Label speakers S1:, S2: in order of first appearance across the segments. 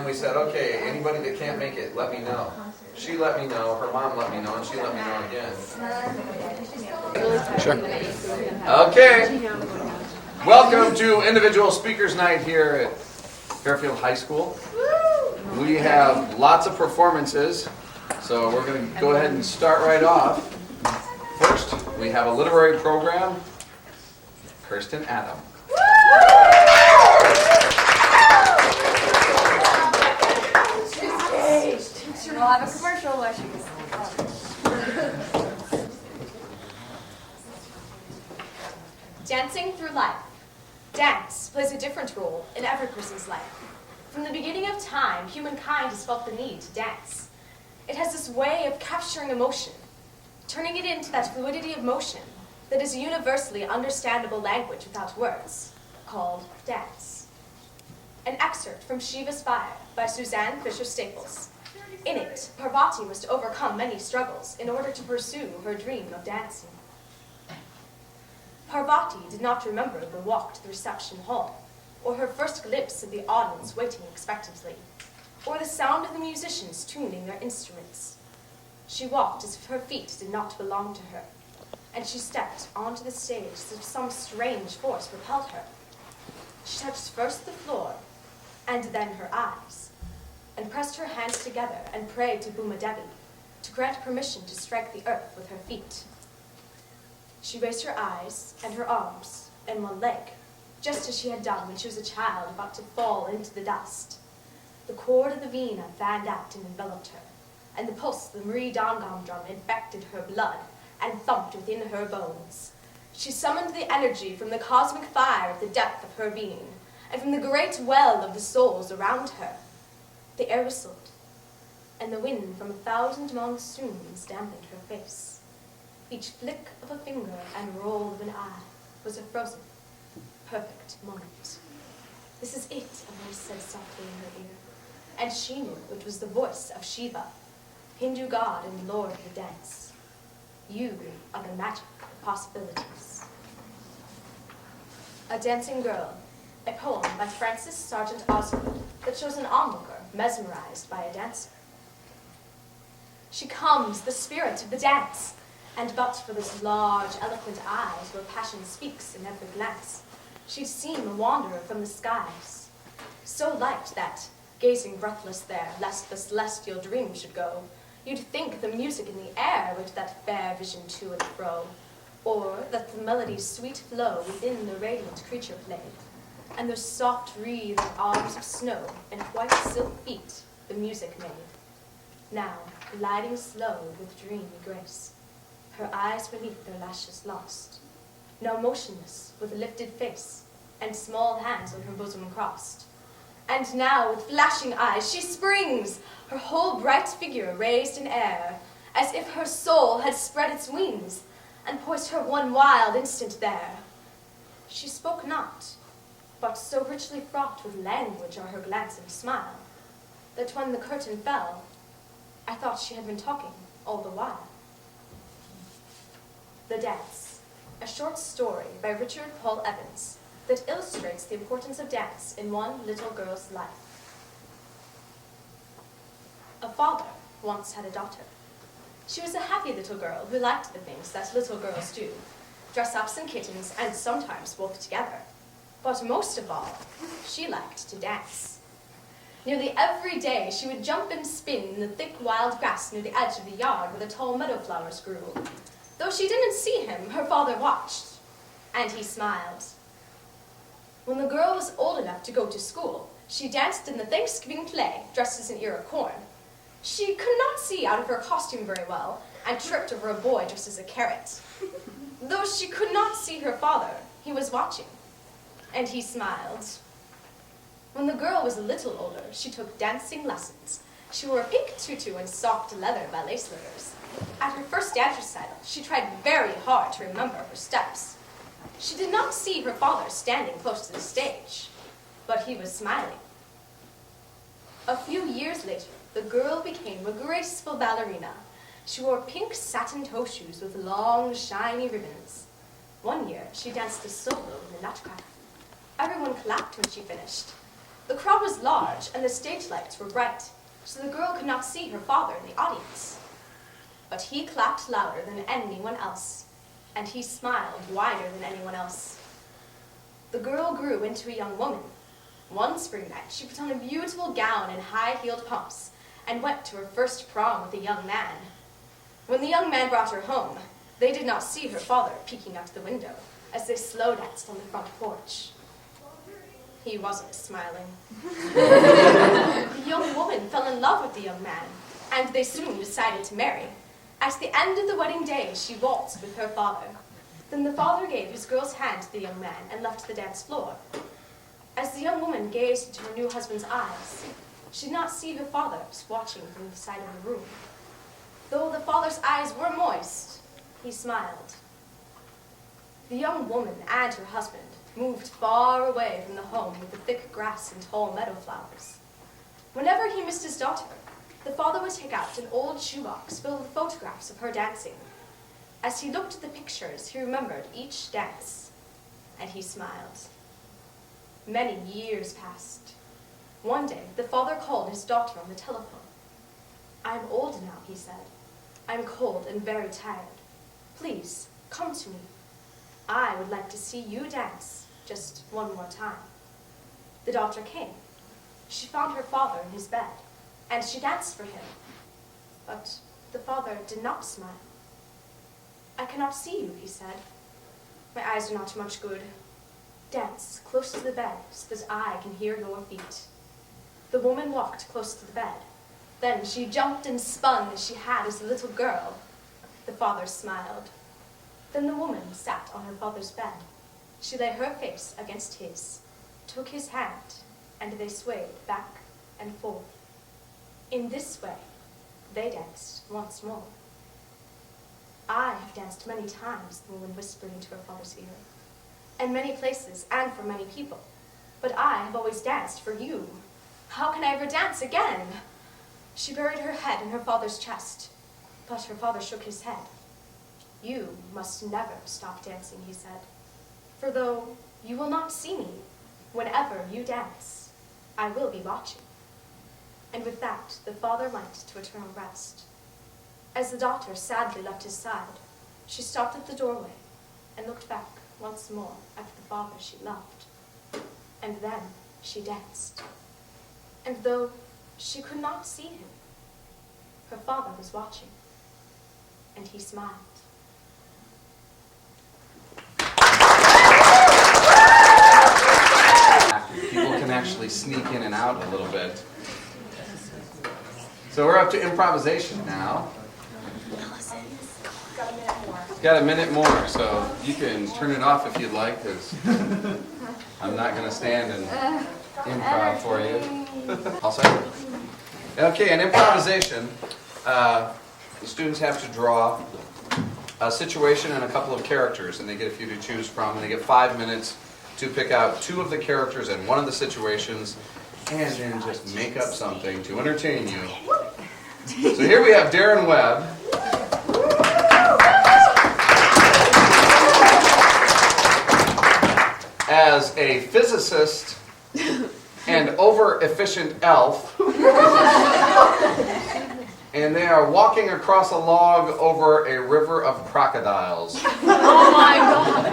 S1: we said, okay, anybody that can't make it, let me know. She let me know, her mom let me know, and she let me know again.
S2: Sure.
S1: Okay. Welcome to Individual Speakers Night here at Fairfield High School. We have lots of performances, so we're going to go ahead and start right off. First, we have a literary program, Kirsten Adam.
S3: We'll have a commercial where she Dancing through life. Dance plays a different role in every person's life. From the beginning of time, humankind has felt the need to dance. It has this way of capturing emotion, turning it into that fluidity of motion that is a universally understandable language without words, called dance. An excerpt from Shiva's Fire by Suzanne Fisher-Staples. In it, Parvati must overcome many struggles in order to pursue her dream of dancing. Parvati did not remember the walk to the reception hall, or her first glimpse of the audience waiting expectantly, or the sound of the musicians tuning their instruments. She walked as if her feet did not belong to her, and she stepped onto the stage as if some strange force repelled her. She touched first the floor, and then her eyes, and pressed her hands together and prayed to Bhumadevi to grant permission to strike the earth with her feet. She raised her eyes and her arms and one leg, just as she had done when she was a child about to fall into the dust. The cord of the veena fanned out and enveloped her, and the pulse of the Marie Dangam drum infected her blood and thumped within her bones. She summoned the energy from the cosmic fire at the depth of her being, and from the great well of the souls around her. The air whistled, and the wind from 1,000 monsoons dampened her face. Each flick of a finger and roll of an eye was a frozen, perfect moment. "This is it," a voice said softly in her ear, and she knew it was the voice of Shiva, Hindu god and lord of the dance. You are the magic of possibilities. A Dancing Girl, a poem by Frances Sargent Osgood that shows an onlooker mesmerized by a dancer. She comes, the spirit of the dance, and but for those large, eloquent eyes where passion speaks in every glance, she'd seem a wanderer from the skies, so light that, gazing breathless there, lest the celestial dream should go, you'd think the music in the air waved that fair vision to and fro, or that the melody's sweet flow within the radiant creature played, and those soft wreathed arms of snow and white silk feet the music made. Now, gliding slow with dreamy grace, her eyes beneath their lashes lost, now motionless with lifted face and small hands on her bosom crossed. And now, with flashing eyes, she springs, her whole bright figure raised in air, as if her soul had spread its wings and poised her one wild instant there. She spoke not, but so richly fraught with language are her glance and smile, that when the curtain fell, I thought she had been talking all the while. The Dance, a short story by Richard Paul Evans that illustrates the importance of dance in one little girl's life. A father once had a daughter. She was a happy little girl who liked the things that little girls do, dress-ups and kittens, and sometimes both together. But most of all, she liked to dance. Nearly every day she would jump and spin in the thick wild grass near the edge of the yard where the tall meadow flowers grew. Though she didn't see him, her father watched, and he smiled. When the girl was old enough to go to school, she danced in the Thanksgiving play, dressed as an ear of corn. She could not see out of her costume very well, and tripped over a boy dressed as a carrot. Though she could not see her father, he was watching, and he smiled. When the girl was a little older, she took dancing lessons. She wore a pink tutu and soft leather ballet slippers. At her first dance recital, she tried very hard to remember her steps. She did not see her father standing close to the stage, but he was smiling. A few years later, the girl became a graceful ballerina. She wore pink satin toe shoes with long, shiny ribbons. One year, she danced a solo in the Nutcracker. Everyone clapped when she finished. The crowd was large, and the stage lights were bright, so the girl could not see her father in the audience. But he clapped louder than anyone else, and he smiled wider than anyone else. The girl grew into a young woman. One spring night, she put on a beautiful gown and high-heeled pumps, and went to her first prom with a young man. When the young man brought her home, they did not see her father peeking out the window as they slow danced on the front porch. He wasn't smiling. The young woman fell in love with the young man, and they soon decided to marry. At the end of the wedding day, she waltzed with her father. Then the father gave his girl's hand to the young man and left the dance floor. As the young woman gazed into her new husband's eyes, she did not see her father watching from the side of the room. Though the father's eyes were moist, he smiled. The young woman and her husband moved far away from the home with the thick grass and tall meadow flowers. Whenever he missed his daughter, the father would take out an old shoebox filled with photographs of her dancing. As he looked at the pictures, he remembered each dance, and he smiled. Many years passed. One day, the father called his daughter on the telephone. "I'm old now," he said. "I'm cold and very tired. Please, come to me. I would like to see you dance just one more time." The daughter came. She found her father in his bed, and she danced for him. But the father did not smile. "I cannot see you," he said. "My eyes are not much good. Dance close to the bed so that I can hear your feet." The woman walked close to the bed. Then she jumped and spun as she had as a little girl. The father smiled. Then the woman sat on her father's bed. She lay her face against his, took his hand, and they swayed back and forth. In this way, they danced once more. "I have danced many times," the woman whispered into her father's ear, "in many places and for many people, but I have always danced for you. How can I ever dance again?" She buried her head in her father's chest, but her father shook his head. "You must never stop dancing," he said, "for though you will not see me, whenever you dance, I will be watching." And with that, the father went to eternal rest. As the daughter sadly left his side, she stopped at the doorway and looked back once more at the father she loved. And then she danced. And though she could not see him, her father was watching, and he smiled.
S1: People can actually sneak in and out a little bit. So we're up to improvisation now. Got a minute more, so you can turn it off if you'd like, because I'm not going to stand and improv for you. All set? Okay, in improvisation, the students have to draw a situation and a couple of characters, and they get a few to choose from, and they get 5 minutes to pick out 2 of the characters and 1 of the situations, and then just make up something to entertain you. So here we have Darren Webb. As a physicist and over-efficient elf, and they are walking across a log over a river of crocodiles.
S3: Oh my God!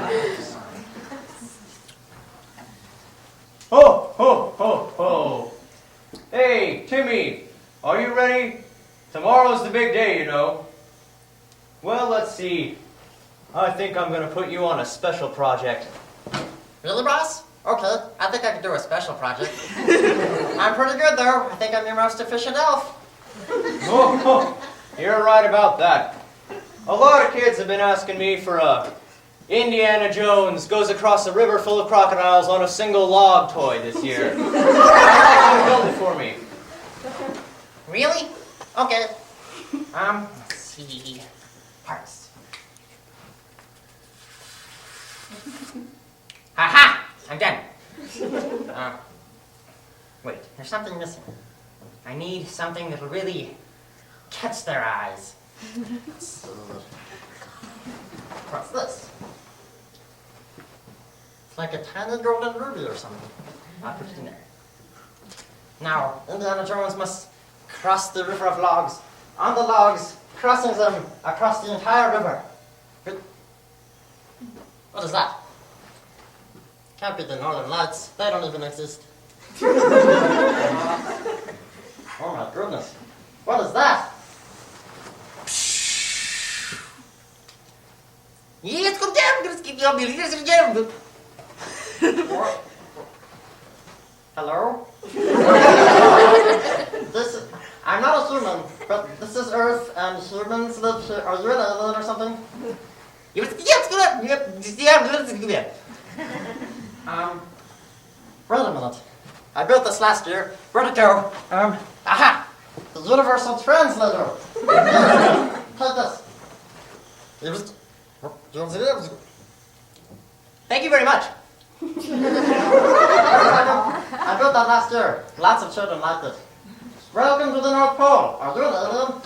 S2: Ho, ho, ho, ho. Hey, Timmy, are you ready? Tomorrow's the big day, you know. Well, let's see. I think I'm going to put you on a special project.
S4: Really, boss? Okay, I think I can do a special project. I'm pretty good, though. I think I'm your most efficient elf.
S2: Oh, you're right about that. A lot of kids have been asking me for a Indiana Jones goes across a river full of crocodiles on a single log toy this year. I'd like you to build it for me.
S4: Really? Okay. Let's see. Parts. Aha! I'm done. Wait, there's something missing. I need something that'll really catch their eyes. What's this? It's like a tiny golden ruby or something. I'll put it in there. Now, Indiana Jones must cross the river of logs. On the logs, crossing them across the entire river. What is that? Can't be the Northern Lights. They don't even exist. Oh my goodness. What is that? Yes, come down. Let's keep you up here. Hello? I'm not a human, but this is Earth, and humans live here. Are you an alien or something? Wait a minute. I built this last year. Where'd it go? Aha! The Universal Translator! Take this.
S2: Thank you very much.
S4: I built that last year. Lots of children liked it. Welcome to the North Pole. Are you an alien?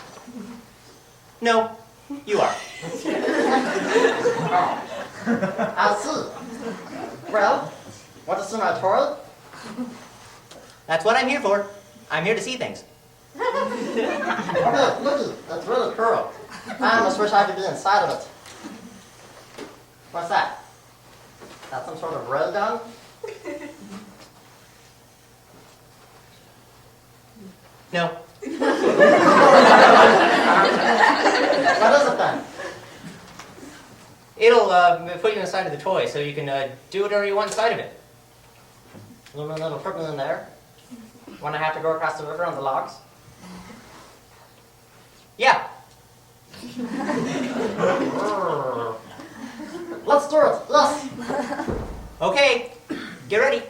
S2: No, you are.
S4: Oh. I see. Well, want to see my toy?
S2: That's what I'm here for. I'm here to see things.
S4: Okay, looky. That's really cool. I almost wish I could be inside of it. What's that? That's some sort of ray gun?
S2: No.
S4: What is it then?
S2: It'll put you inside of the toy so you can do whatever you want inside of it.
S4: You mean it'll put me in there? When I have to go across the river on the logs?
S2: Yeah.
S4: Let's do it, yes!
S2: Okay, get ready.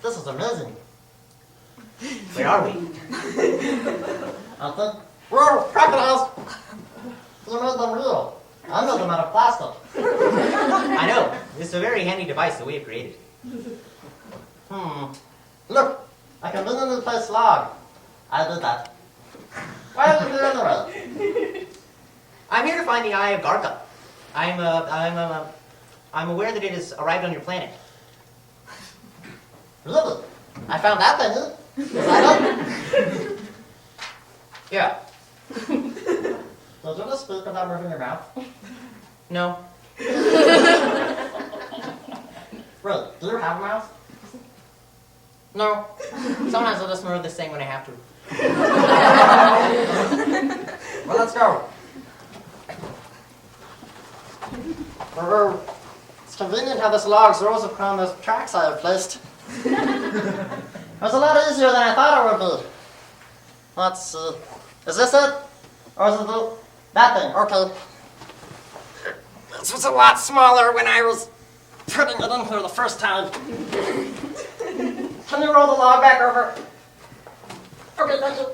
S4: This is amazing.
S2: Where are we?
S4: I think. Whoa, crocodiles! You made them real. I made them out of plastic.
S2: I know. This is a very handy device that we have created.
S4: Look, I conveniently place log. I did that. Why are you here anyway?
S2: I'm here to find the Eye of Garga. I'm aware that it has arrived on your planet.
S4: Really? I found that thing. Is that it?
S2: Yeah.
S4: Did you just speak without moving your mouth?
S2: No.
S4: Wait, do you have a mouth?
S2: No. Sometimes I'll just move this thing when I have to.
S4: Well, let's go. It's convenient how this log throws upon those tracks I have placed. It was a lot easier than I thought it would be. Let's see. Is this it? Or is it that thing? Okay. This was a lot smaller when I was putting it in here the first time. Can you roll the log back over? Okay, thank you.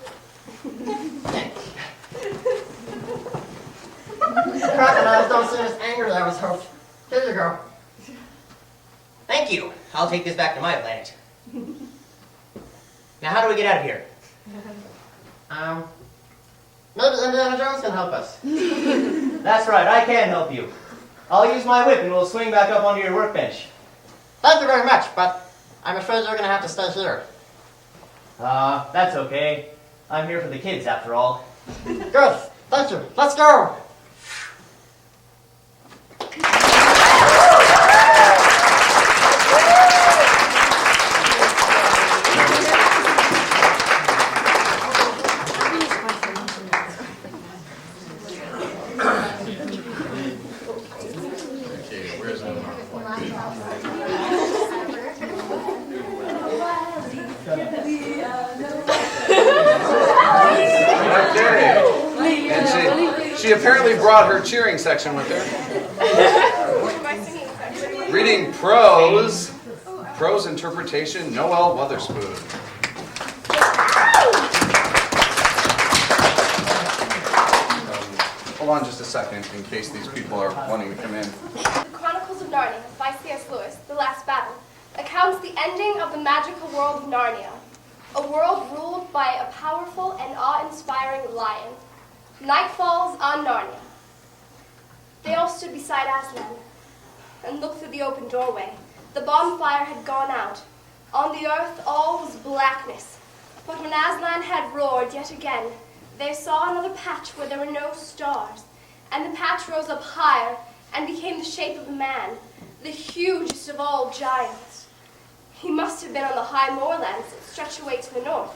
S4: Crocodiles don't seem as angry as I was hoped. Here you go.
S2: Thank you. I'll take this back to my planet. Now, how do we get out of here?
S4: Maybe Indiana Jones can help us.
S2: That's right, I can help you. I'll use my whip and we'll swing back up onto your workbench.
S4: Thank you very much, but I'm afraid you're going to have to stay here.
S2: That's okay. I'm here for the kids, after all.
S4: Good. Thank you. Let's go.
S1: She apparently brought her cheering section with her. Reading prose. Prose interpretation, Noel Witherspoon. Hold on just a second in case these people are wanting to come in.
S3: The Chronicles of Narnia by C.S. Lewis, The Last Battle, accounts the ending of the magical world of Narnia, a world ruled by a powerful and awe-inspiring lion. Night falls on Narnia.
S5: They all stood beside Aslan and looked through the open doorway. The bonfire had gone out. On the earth all was blackness. But when Aslan had roared yet again, they saw another patch where there were no stars, and the patch rose up higher and became the shape of a man, the hugest of all giants. He must have been on the high moorlands that stretch away to the north.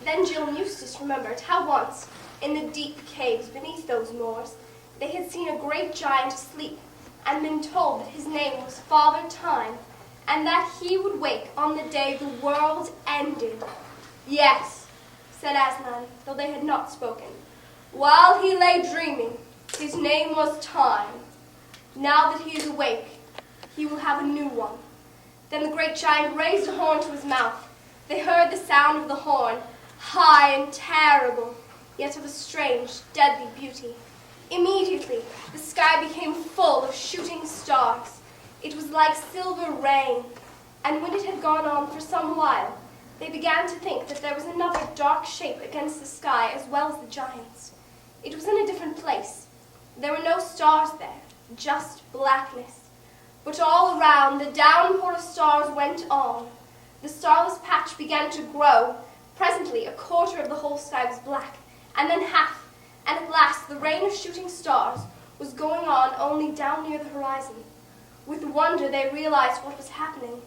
S5: Then Jill and Eustace remembered how once, in the deep caves beneath those moors, they had seen a great giant asleep and been told that his name was Father Time, and that he would wake on the day the world ended. Yes, said Aslan, though they had not spoken. While he lay dreaming, his name was Time. Now that he is awake, he will have a new one. Then the great giant raised a horn to his mouth. They heard the sound of the horn, high and terrible, yet of a strange, deadly beauty. Immediately, the sky became full of shooting stars. It was like silver rain, and when it had gone on for some while, they began to think that there was another dark shape against the sky as well as the giants. It was in a different place. There were no stars there, just blackness. But all around, the downpour of stars went on. The starless patch began to grow. Presently, a quarter of the whole sky was black, and then half, and at last the rain of shooting stars was going on only down near the horizon. With wonder, they realized what was happening.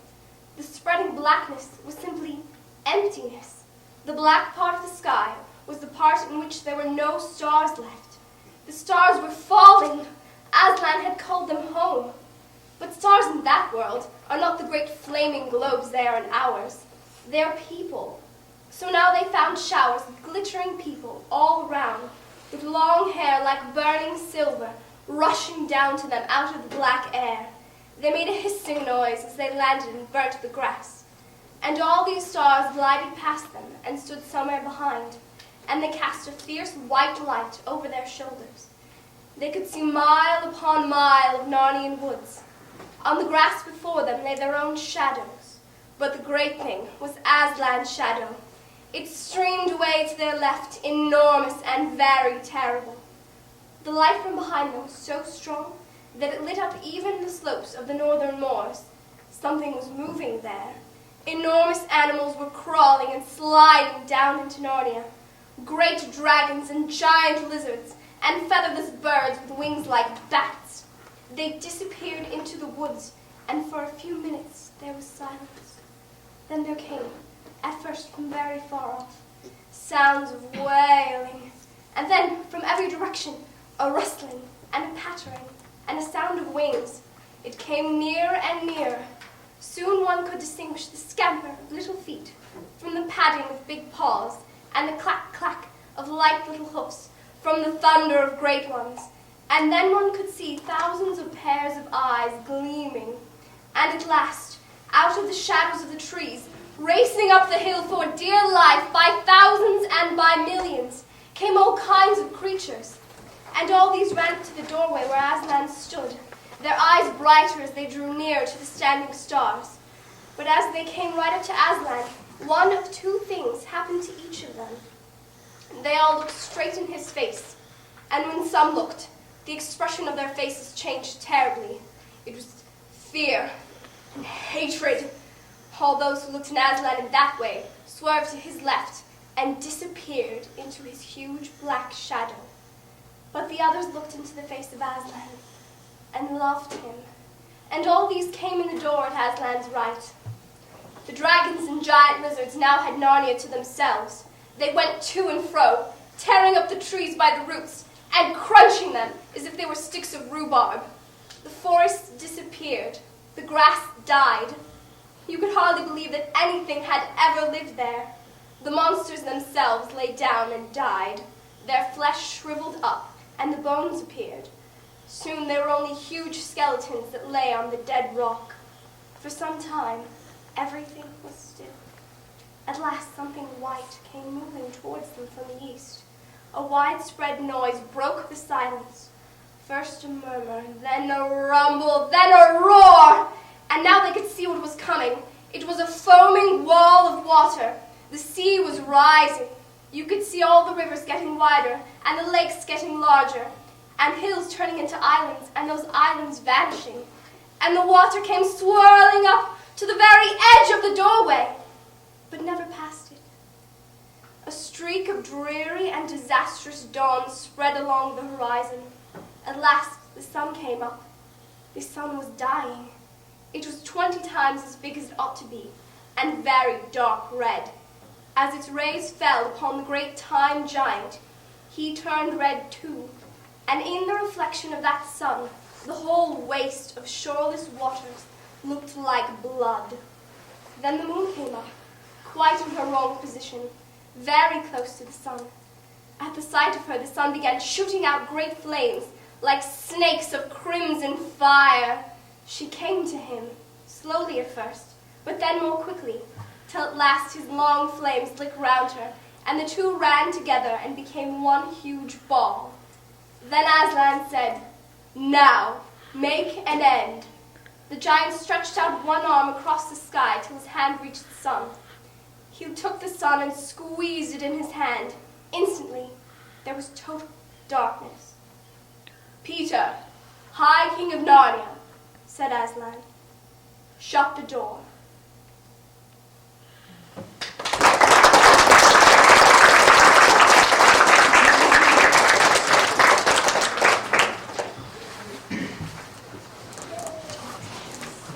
S5: The spreading blackness was simply emptiness. The black part of the sky was the part in which there were no stars left. The stars were falling. Aslan had called them home. But stars in that world are not the great flaming globes they are in ours. They are people. So now they found showers of glittering people all around, with long hair like burning silver rushing down to them out of the black air. They made a hissing noise as they landed and burnt the grass. And all these stars glided past them and stood somewhere behind, and they cast a fierce white light over their shoulders. They could see mile upon mile of Narnian woods. On the grass before them lay their own shadows, but the great thing was Aslan's shadow. It streamed away to their left, enormous and very terrible. The light from behind them was so strong that it lit up even the slopes of the northern moors. Something was moving there. Enormous animals were crawling and sliding down into Narnia. Great dragons and giant lizards and featherless birds with wings like bats. They disappeared into the woods, and for a few minutes there was silence. Then there came, at first from very far off, sounds of wailing, and then from every direction a rustling and a pattering and a sound of wings. It came nearer and nearer. Soon one could distinguish the scamper of little feet from the padding of big paws, and the clack-clack of light little hoofs from the thunder of great ones. And then one could see thousands of pairs of eyes gleaming. And at last, out of the shadows of the trees, racing up the hill for dear life by thousands and by millions, came all kinds of creatures. And all these ran up to the doorway where Aslan stood, their eyes brighter as they drew near to the standing stars. But as they came right up to Aslan, one of two things happened to each of them. They all looked straight in his face, and when some looked, the expression of their faces changed terribly. It was fear and hatred. All those who looked in Aslan in that way swerved to his left and disappeared into his huge black shadow. But the others looked into the face of Aslan and loved him. And all these came in the door at Aslan's right. The dragons and giant lizards now had Narnia to themselves. They went to and fro, tearing up the trees by the roots and crunching them as if they were sticks of rhubarb. The forest disappeared. The grass died. You could hardly believe that anything had ever lived there. The monsters themselves lay down and died. Their flesh shriveled up, and the bones appeared. Soon they were only huge skeletons that lay on the dead rock. For some time, everything was still. At last, something white came moving towards them from the east. A widespread noise broke the silence. First a murmur, then a rumble, then a roar. And now they could see what was coming. It was a foaming wall of water. The sea was rising. You could see all the rivers getting wider and the lakes getting larger. and hills turning into islands, and those islands vanishing, and the water came swirling up to the very edge of the doorway, but never past it. A streak of dreary and disastrous dawn spread along the horizon. At last, the sun came up. The sun was dying. It was 20 times as big as it ought to be, and very dark red. As its rays fell upon the great time giant, he turned red too, and in the reflection of that sun, the whole waste of shoreless waters looked like blood. Then the moon came up, quite in her wrong position, very close to the sun. At the sight of her, the sun began shooting out great flames, like snakes of crimson fire. She came to him, slowly at first, but then more quickly, till at last his long flames licked round her, and the two ran together and became one huge ball. Then Aslan said, "Now, make an end." The giant stretched out one arm across the sky till his hand reached the sun. He took the sun and squeezed it in his hand. Instantly, there was total darkness. "Peter, High King of Narnia," said Aslan, "shut the door."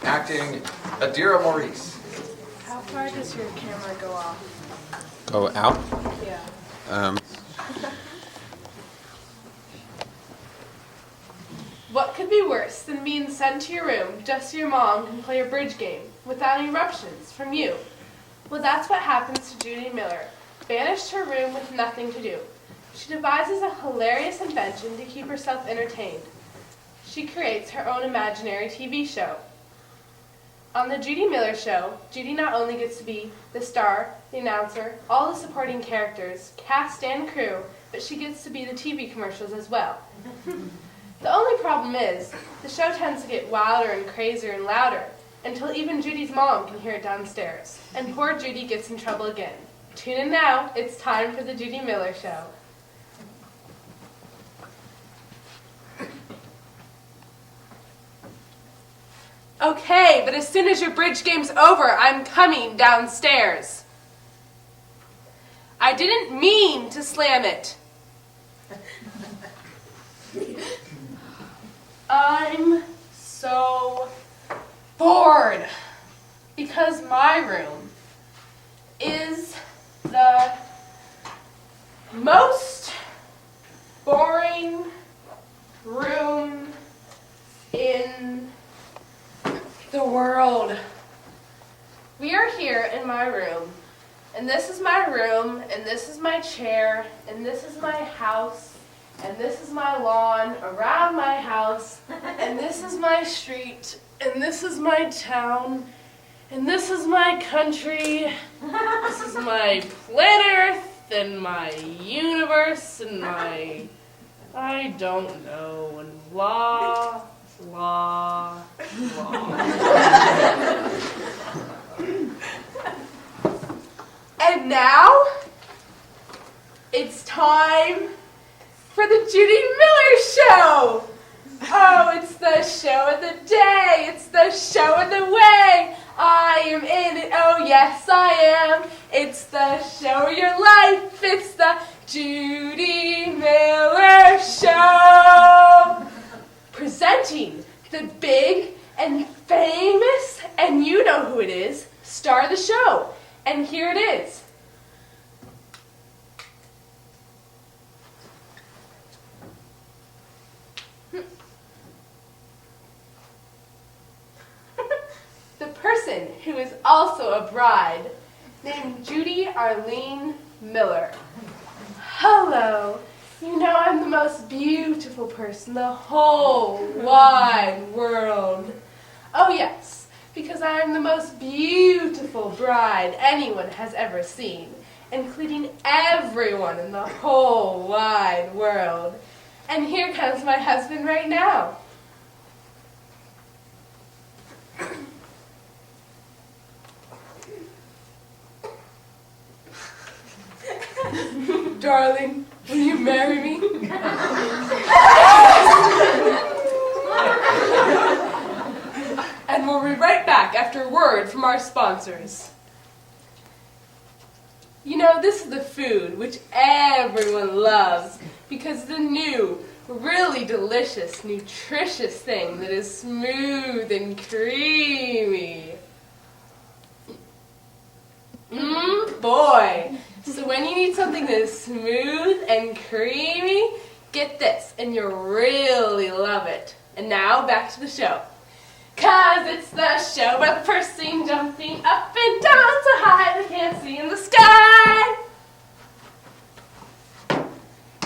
S1: Acting Adira Maurice.
S6: How far does your camera go off?
S7: Go out?
S6: Yeah. What could be worse than being sent to your room just so your mom can play a bridge game without interruptions from you? Well, that's what happens to Judy Miller, banished to her room with nothing to do. She devises a hilarious invention to keep herself entertained. She creates her own imaginary TV show. On the Judy Miller Show, Judy not only gets to be the star, the announcer, all the supporting characters, cast and crew, but she gets to be the TV commercials as well. The only problem is, the show tends to get wilder and crazier and louder, until even Judy's mom can hear it downstairs, and poor Judy gets in trouble again. Tune in now, it's time for the Judy Miller Show. Okay, but as soon as your bridge game's over, I'm coming downstairs. I didn't mean to slam it. I'm so bored because my room is the most boring room in the world. We are here in my room, and this is my room, and this is my chair, and this is my house, and this is my lawn around my house, and this is my street, and this is my town, and this is my country, this is my planet Earth, and my universe, and my, I don't know, and blah, blah, blah. And now, it's time for the Judy Miller Show. Oh, it's the show of the day. It's the show of the way. I am in it. Oh, yes, I am. It's the show of your life. It's the Judy Miller Show. Presenting the big and famous, and you know who it is, star of the show. And here it is. The person who is also a bride, named Judy Arlene Miller. Hello. You know I'm the most beautiful person in the whole wide world. Oh yes, because I am the most beautiful bride anyone has ever seen, including everyone in the whole wide world. And here comes my husband right now. Darling, will you marry me? back after a word from our sponsors. You know, this is the food which everyone loves because it's a new, really delicious, nutritious thing that is smooth and creamy. Boy. So when you need something that is smooth and creamy, get this and you'll really love it. And now back to the show. 'Cause it's the show about the person jumping up and down so high they can't see in the sky.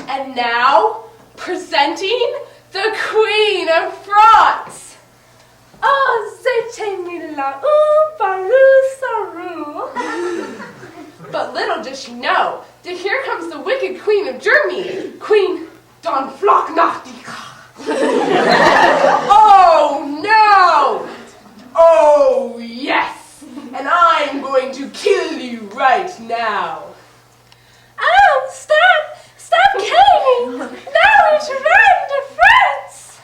S6: And now, presenting the Queen of Frauds. Oh, c'était mille But little does she know that here comes the wicked Queen of Germany, Queen Don Flocknachtika. Oh no! Oh yes! And I'm going to kill you right now. Oh, stop! Stop killing me! Now we should run to France!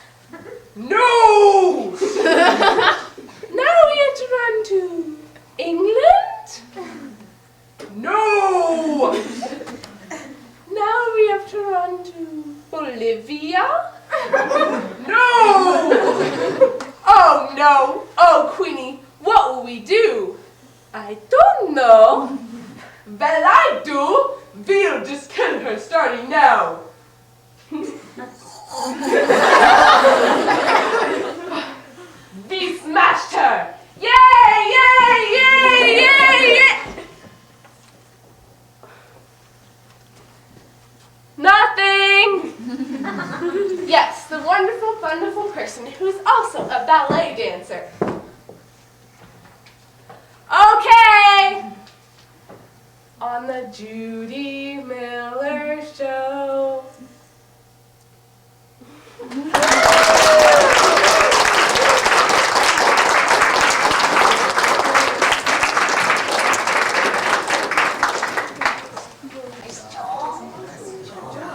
S6: No! Now we have to run to England? No! Now we have to run to Bolivia? No! Oh no! Oh, Queenie, what will we do? I don't know. Well, I do. We'll just kill her starting now. We smashed her! Yay! Yay! Yay! Yay! Yay! Nothing! Yes, the wonderful, wonderful person who's also a ballet dancer. Okay! On the Judy Miller Show.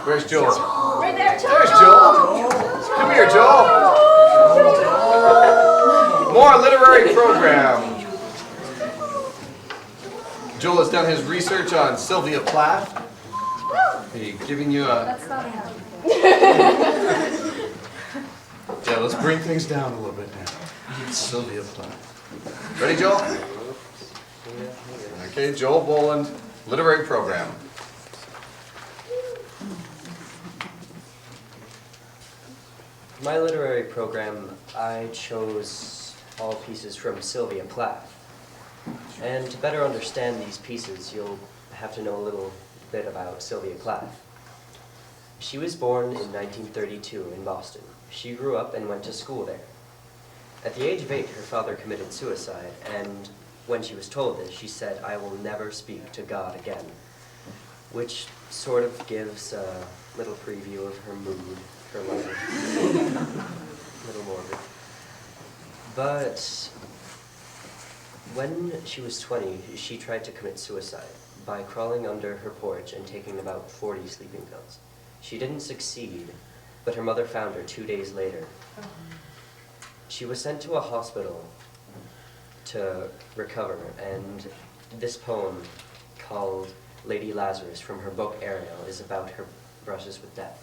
S1: Where's Joel?
S3: Right there,
S1: There's Joel. Come here, Joel. More literary program. Joel has done his research on Sylvia Plath. He's giving you a...
S3: That's not him.
S1: Yeah, let's bring things down a little bit now. Sylvia Plath. Ready, Joel? Okay, Joel Boland, literary program.
S7: My literary program, I chose all pieces from Sylvia Plath. And to better understand these pieces, you'll have to know a little bit about Sylvia Plath. She was born in 1932 in Boston. She grew up and went to school there. At the age of 8, her father committed suicide, and when she was told this, she said, "I will never speak to God again," which sort of gives a little preview of her mood, her life. A little morbid. But when she was 20, she tried to commit suicide by crawling under her porch and taking about 40 sleeping pills. She didn't succeed, but her mother found her 2 days later. She was sent to a hospital to recover, and this poem called Lady Lazarus from her book Ariel is about her brushes with death.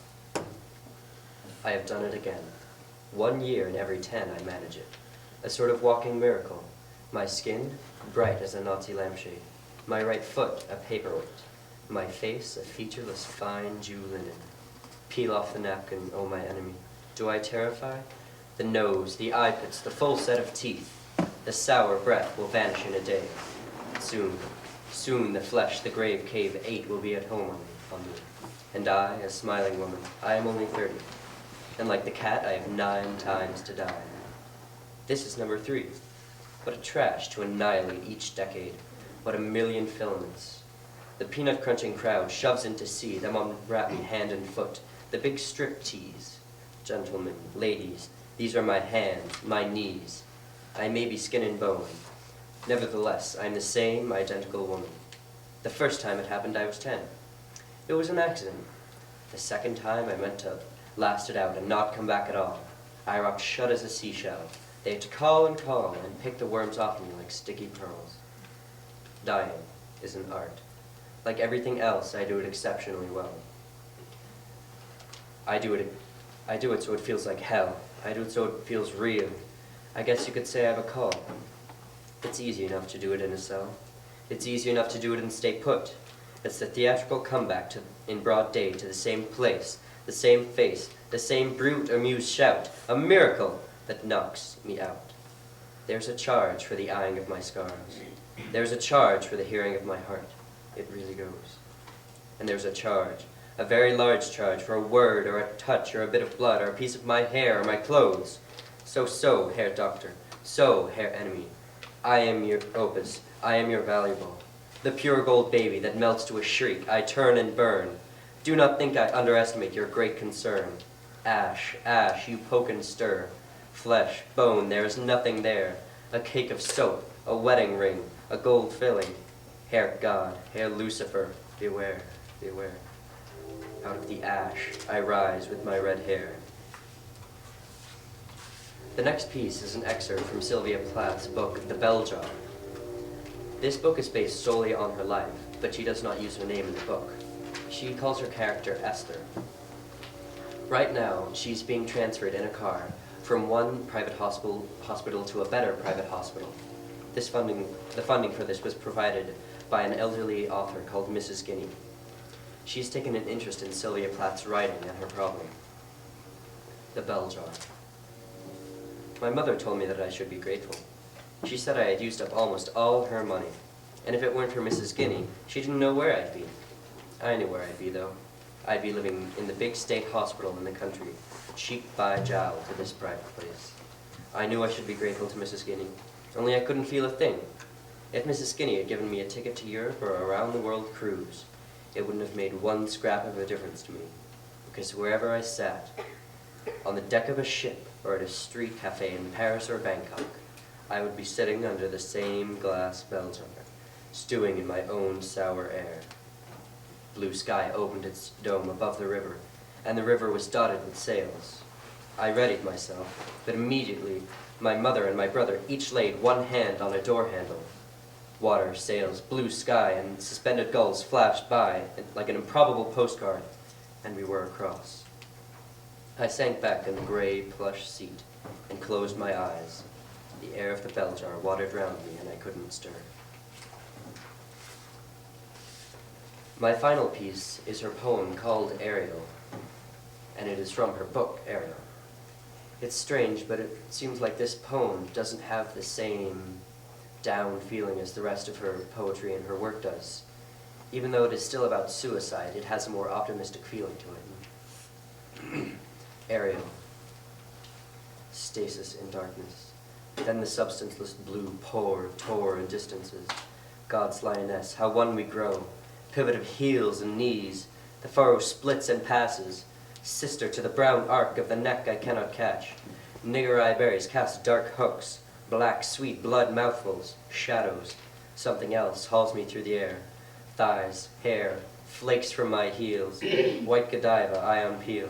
S7: I have done it again. 1 year in every 10 I manage it. A sort of walking miracle. My skin, bright as a Nazi lampshade. My right foot, a paperweight. My face, a featureless fine Jew linen. Peel off the napkin, O my enemy. Do I terrify? The nose, the eye pits, the full set of teeth. The sour breath will vanish in a day. Soon the flesh, the grave cave 8 will be at home on me. And I, a smiling woman, I am only 30. And like the cat, I have 9 times to die. This is number 3. What a trash to annihilate each decade. What a million filaments. The peanut-crunching crowd shoves into sea, them unwrap me hand and foot. The big strip tease. Gentlemen, ladies, these are my hands, my knees. I may be skin and bone. Nevertheless, I'm the same identical woman. The first time it happened, I was 10. It was an accident. The second time, I meant to last it out and not come back at all. I rocked shut as a seashell. They had to call and pick the worms off me like sticky pearls. Dying is an art. Like everything else, I do it exceptionally well. I do it so it feels like hell. I do it so it feels real. I guess you could say I have a call. It's easy enough to do it in a cell. It's easy enough to do it and stay put. It's the theatrical comeback in broad day to the same place, the same face, the same brute amused shout, a miracle that knocks me out. There's a charge for the eyeing of my scars. There's a charge for the hearing of my heart. It really goes. And there's a charge, a very large charge for a word or a touch or a bit of blood or a piece of my hair or my clothes. So, Herr Doctor, so, Herr Enemy, I am your opus, I am your valuable. The pure gold baby that melts to a shriek, I turn and burn. Do not think I underestimate your great concern. Ash, ash, you poke and stir. Flesh, bone, there is nothing there. A cake of soap, a wedding ring, a gold filling. Herr God, Herr Lucifer, beware, beware. Out of the ash, I rise with my red hair. The next piece is an excerpt from Sylvia Plath's book, The Bell Jar. This book is based solely on her life, but she does not use her name in the book. She calls her character Esther. Right now, she's being transferred in a car from one private hospital to a better private hospital. The funding for this was provided by an elderly author called Mrs. Guin. She's taken an interest in Sylvia Plath's writing and her problem. The Bell Jar. My mother told me that I should be grateful. She said I had used up almost all her money, and if it weren't for Mrs. Guin, she didn't know where I'd be. I knew where I'd be, though. I'd be living in the big state hospital in the country, cheek by jowl to this private place. I knew I should be grateful to Mrs. Guin, only I couldn't feel a thing. If Mrs. Guin had given me a ticket to Europe or a round-the-world cruise, it wouldn't have made one scrap of a difference to me, because wherever I sat, on the deck of a ship or at a street cafe in Paris or Bangkok, I would be sitting under the same glass bell jar, stewing in my own sour air. Blue sky opened its dome above the river, and the river was dotted with sails. I readied myself, but immediately my mother and my brother each laid one hand on a door handle. Water, sails, blue sky, and suspended gulls flashed by like an improbable postcard, and we were across. I sank back in the gray plush seat and closed my eyes. The air of the bell jar watered round me, and I couldn't stir. My final piece is her poem called Ariel, and it is from her book, Ariel. It's strange, but it seems like this poem doesn't have the same down feeling as the rest of her poetry and her work does. Even though it is still about suicide, it has a more optimistic feeling to it. Ariel. Stasis in darkness. Then the substanceless blue tore in distances. God's lioness, how one we grow. Pivot of heels and knees. The furrow splits and passes. Sister to the brown arc of the neck I cannot catch. Nigger eye berries cast dark hooks. Black, sweet blood mouthfuls. Shadows. Something else hauls me through the air. Thighs, hair, flakes from my heels. White Godiva, ion peel.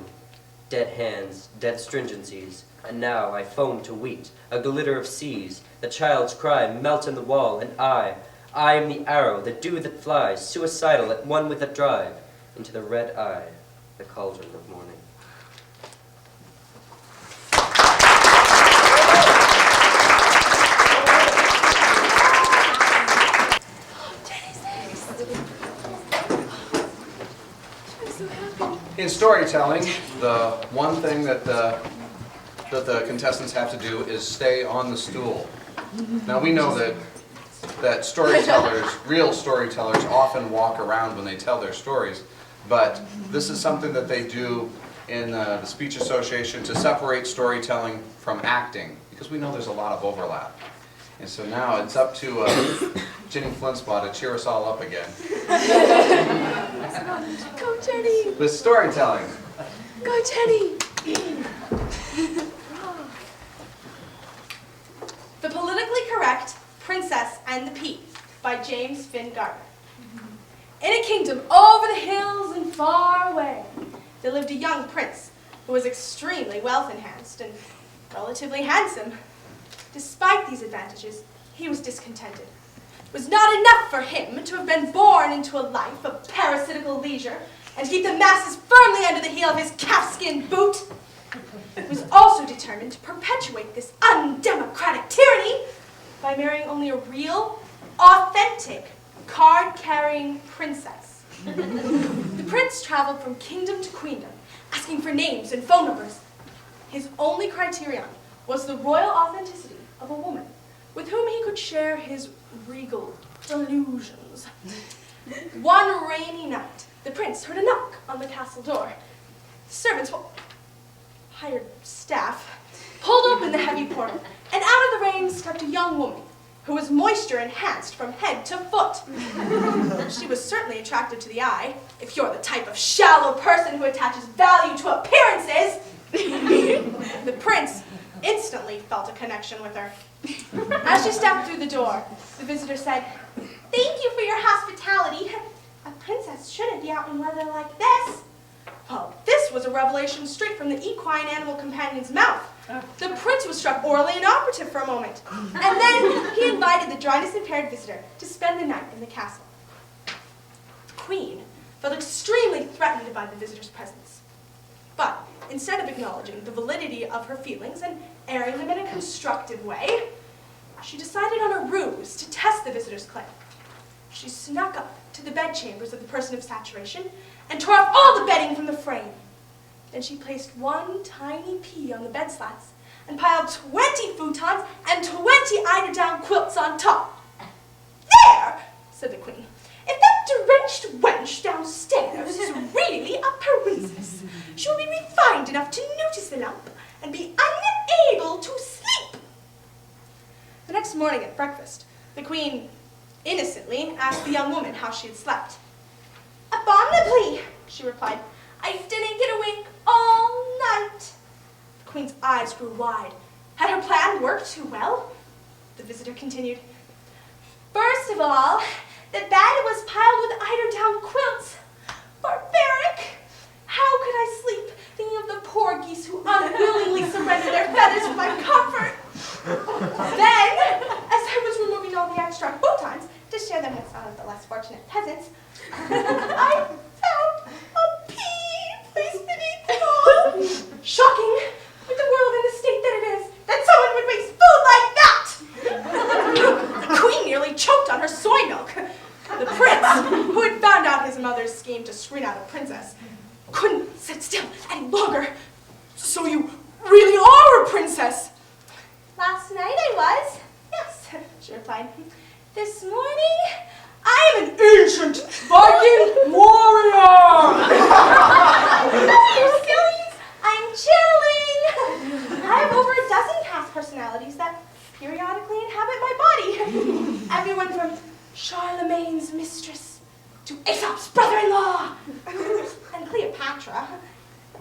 S7: Dead hands, dead stringencies. And now I foam to wheat, a glitter of seas. The child's cry melt in the wall, and I am the arrow, the dew that flies, suicidal at one with the drive, into the red eye, the cauldron of morning.
S1: In storytelling, the one thing that the contestants have to do is stay on the stool. Now we know that storytellers, real storytellers, often walk around when they tell their stories, but this is something that they do in the Speech Association to separate storytelling from acting, because we know there's a lot of overlap. And so now it's up to Ginny Flintspot to cheer us all up again.
S3: Go, Jenny!
S1: With storytelling.
S3: Go, Jenny!
S8: The Politically Correct Princess and the Pea by James Finn Gardner. In a kingdom over the hills and far away, there lived a young prince who was extremely wealth-enhanced and relatively handsome. Despite these advantages, he was discontented. It was not enough for him to have been born into a life of parasitical leisure and to keep the masses firmly under the heel of his calfskin boot. He was also determined to perpetuate this undemocratic tyranny by marrying only a real, authentic, card-carrying princess. The prince traveled from kingdom to queendom, asking for names and phone numbers. His only criterion was the royal authenticity of a woman with whom he could share his regal delusions. One rainy night, the prince heard a knock on the castle door. The servants, hired staff, pulled open the heavy portal, and out of the rain stepped a young woman who was moisture enhanced from head to foot. She was certainly attractive to the eye, if you're the type of shallow person who attaches value to appearances. The prince instantly felt a connection with her. As she stepped through the door, the visitor said, "Thank you for your hospitality. A princess shouldn't be out in weather like this." Well, this was a revelation straight from the equine animal companion's mouth. The prince was struck orally inoperative for a moment, and then he invited the dryness-impaired visitor to spend the night in the castle. The queen felt extremely threatened by the visitor's presence, but instead of acknowledging the validity of her feelings and airing them in a constructive way, she decided on a ruse to test the visitor's claim. She snuck up to the bedchambers of the person of saturation and tore off all the bedding from the frame. Then she placed one tiny pea on the bed slats and piled 20 futons and 20 eider-down quilts on top. "There," said the queen. "If that drenched wench downstairs is really a princess, she will be refined enough to notice the lump and be unable to sleep." The next morning at breakfast, the queen innocently asked the young woman how she had slept. "Abominably," she replied. "I didn't get a wink all night." The queen's eyes grew wide. Had her plan worked too well? The visitor continued, "First of all, the bed was piled with eider-down quilts. Barbaric! How could I sleep thinking of the poor geese who unwillingly surrender their feathers for my comfort? Then, as I was removing all the extra futons to share them with some of the less fortunate peasants, I found a pea placed beneath them all. Shocking, with the world in the state that it is, that someone would waste food like that!" The queen nearly choked on her soy milk. The prince, who had found out his mother's scheme to screen out a princess, couldn't sit still any longer. "So you really are a princess?" "Last night I was, yes," she replied. "This morning, I am an ancient Viking warrior." "You sillies, I'm chilling. I have over a dozen past personalities that periodically inhabit my body. Everyone from Charlemagne's mistress to Aesop's brother-in-law and Cleopatra.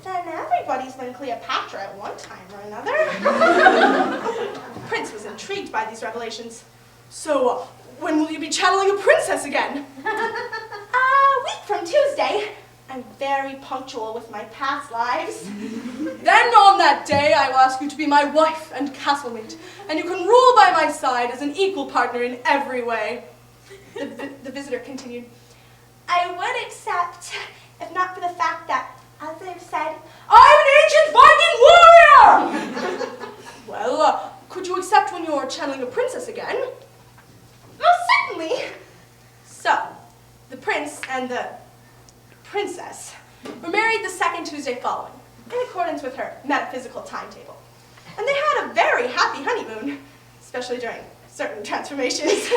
S8: Then everybody's been Cleopatra at one time or another." The prince was intrigued by these revelations. "So, when will you be channeling a princess again?" "A week from Tuesday. I'm very punctual with my past lives." "Then on that day, I will ask you to be my wife and castlemate, and you can rule by my side as an equal partner in every way." The visitor continued, "I would accept, if not for the fact that, as I've said, I'm an ancient Viking warrior!" "Well, could you accept when you're channeling a princess again?" "Most certainly." So, the prince and the princess were married the second Tuesday following, in accordance with her metaphysical timetable. And they had a very happy honeymoon, especially during certain transformations.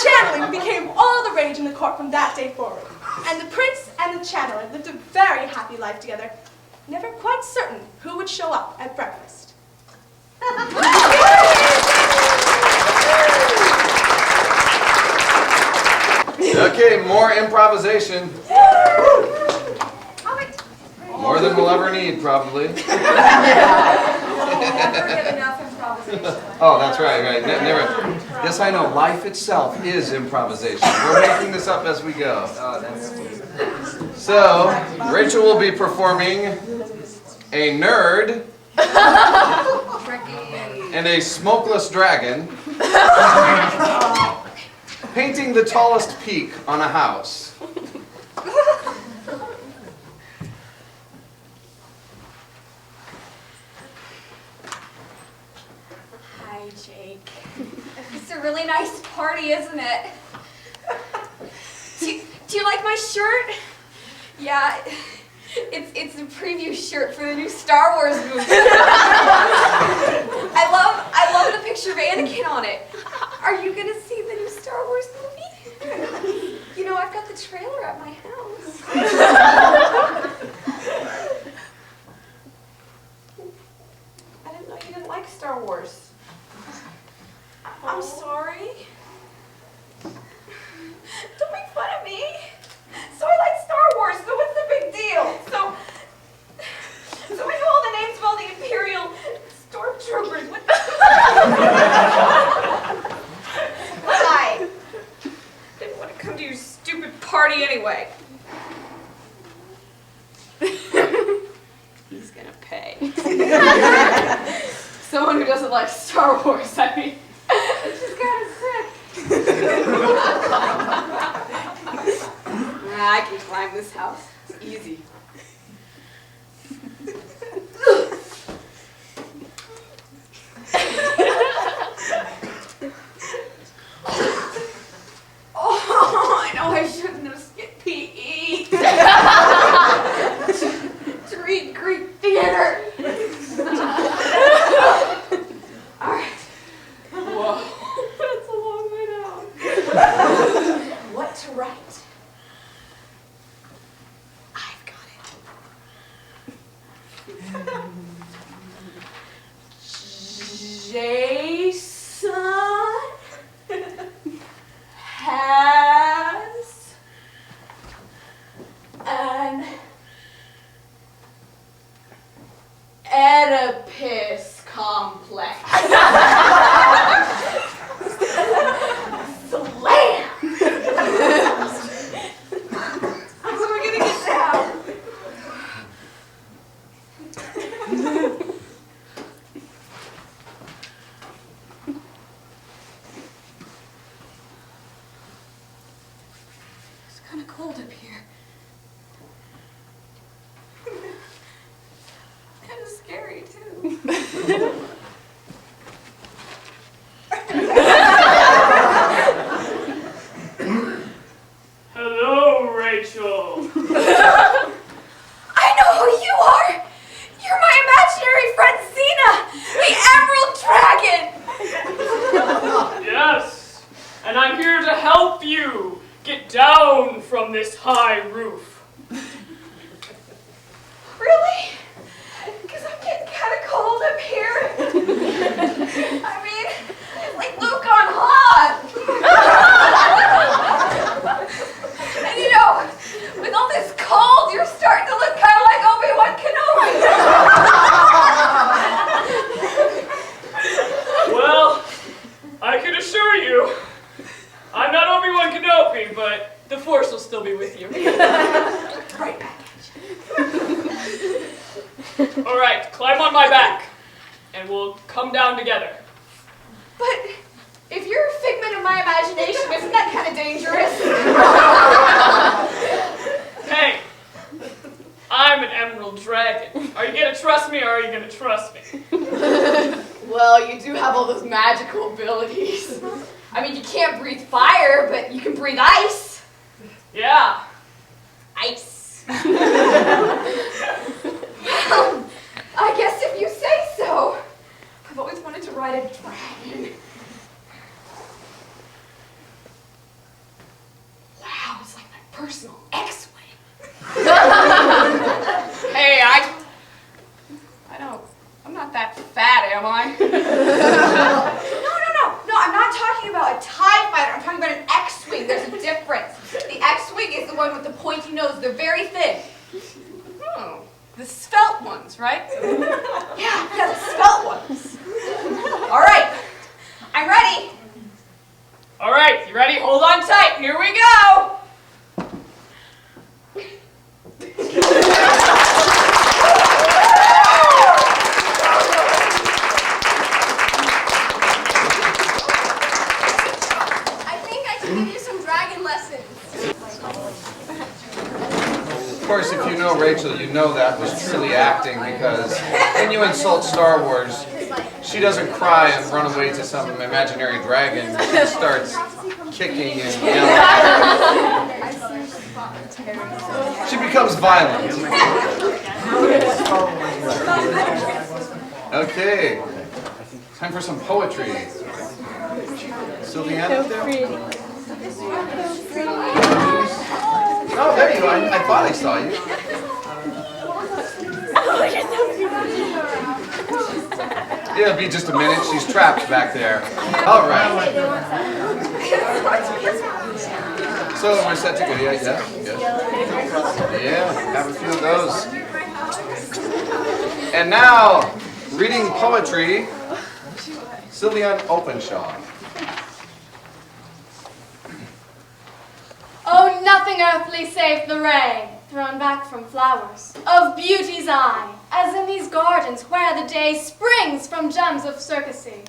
S8: Channeling became all the rage in the court from that day forward, and the prince and the channeler lived a very happy life together, never quite certain who would show up at breakfast.
S1: Okay, more improvisation. More than we'll ever need, probably.
S9: We'll never get enough improvisation.
S1: Oh, that's right. Never. Yes, I know. Life itself is improvisation. We're making this up as we go. So, Rachel will be performing a nerd.
S9: Tricky.
S1: and a smokeless dragon painting the tallest peak on a house.
S9: Hi, Jake. It's a really nice party, isn't it? Do you like my shirt? Yeah, it's a preview shirt for the new Star Wars movie. I love the picture of Anakin on it. Are you gonna see the new Star Wars movie? You know, I've got the trailer at my house. I didn't know you didn't like Star Wars. I'm sorry. Don't make fun of me. So I like Star Wars, so what's the big deal? So I know all the names of all the Imperial stormtroopers. What the? I didn't want to come to your stupid party anyway. He's gonna pay. Someone who doesn't like Star Wars, I mean, it's just kind of sick. I can climb this house. It's easy. Oh, I know I shouldn't have skipped PE. To read Greek theater. All right. Whoa, that's a long way down. What to write? I've got it. Jason has an Oedipus complex. Slam! How am I gonna get down? It's kind of cold up here. Kind of scary too.
S10: Hello, Rachel.
S9: I know who you are! You're my imaginary friend Xena! The Emerald Dragon!
S10: Yes, and I'm here to help you get down from this high roof.
S9: Really? Because I'm getting kind of cold up here. I mean, it's like Luke on hot. And you know, with all this cold, you're starting to look kind of like Obi-Wan Kenobi.
S10: Well, I can assure you, I'm not Obi-Wan Kenobi, but the Force will still be with you.
S9: Right back at you.
S10: All right, climb on my back, and we'll come down together.
S9: But if you're a figment of my imagination, isn't that kind of dangerous?
S10: Hey, I'm an Emerald Dragon. Are you gonna trust me, or are you gonna trust me?
S9: Well, you do have all those magical abilities. I mean, you can't breathe fire, but you can breathe ice.
S10: Yeah.
S9: Ice. Well, I guess if you say so. I've always wanted to ride a dragon. Wow, it's like my personal X-Wing. Hey, I'm not that fat, am I? No, I'm not talking about a TIE fighter. I'm talking about an X-Wing. There's a difference. The X-Wing is the one with the pointy nose. They're very thin. Oh, the svelte ones, right? Yeah, the svelte ones. All right, I'm ready.
S10: All right, you ready? Hold on tight. Here we go.
S1: course, if you know Rachel, you know that was silly acting because when you insult Star Wars, she doesn't cry and run away to some imaginary dragon. She starts kicking and yelling. She becomes violent. Okay, time for some poetry. Sylvia? Oh, there you are. I thought I saw you. It'll be just a minute. She's trapped back there. All right. So we're set to go. Yeah. Yeah, have a few of those. And now, reading poetry, Sylvia Openshaw.
S5: Oh, nothing earthly save the ray, thrown back from flowers, of beauty's eye, as in these gardens where the day springs from gems of circasy.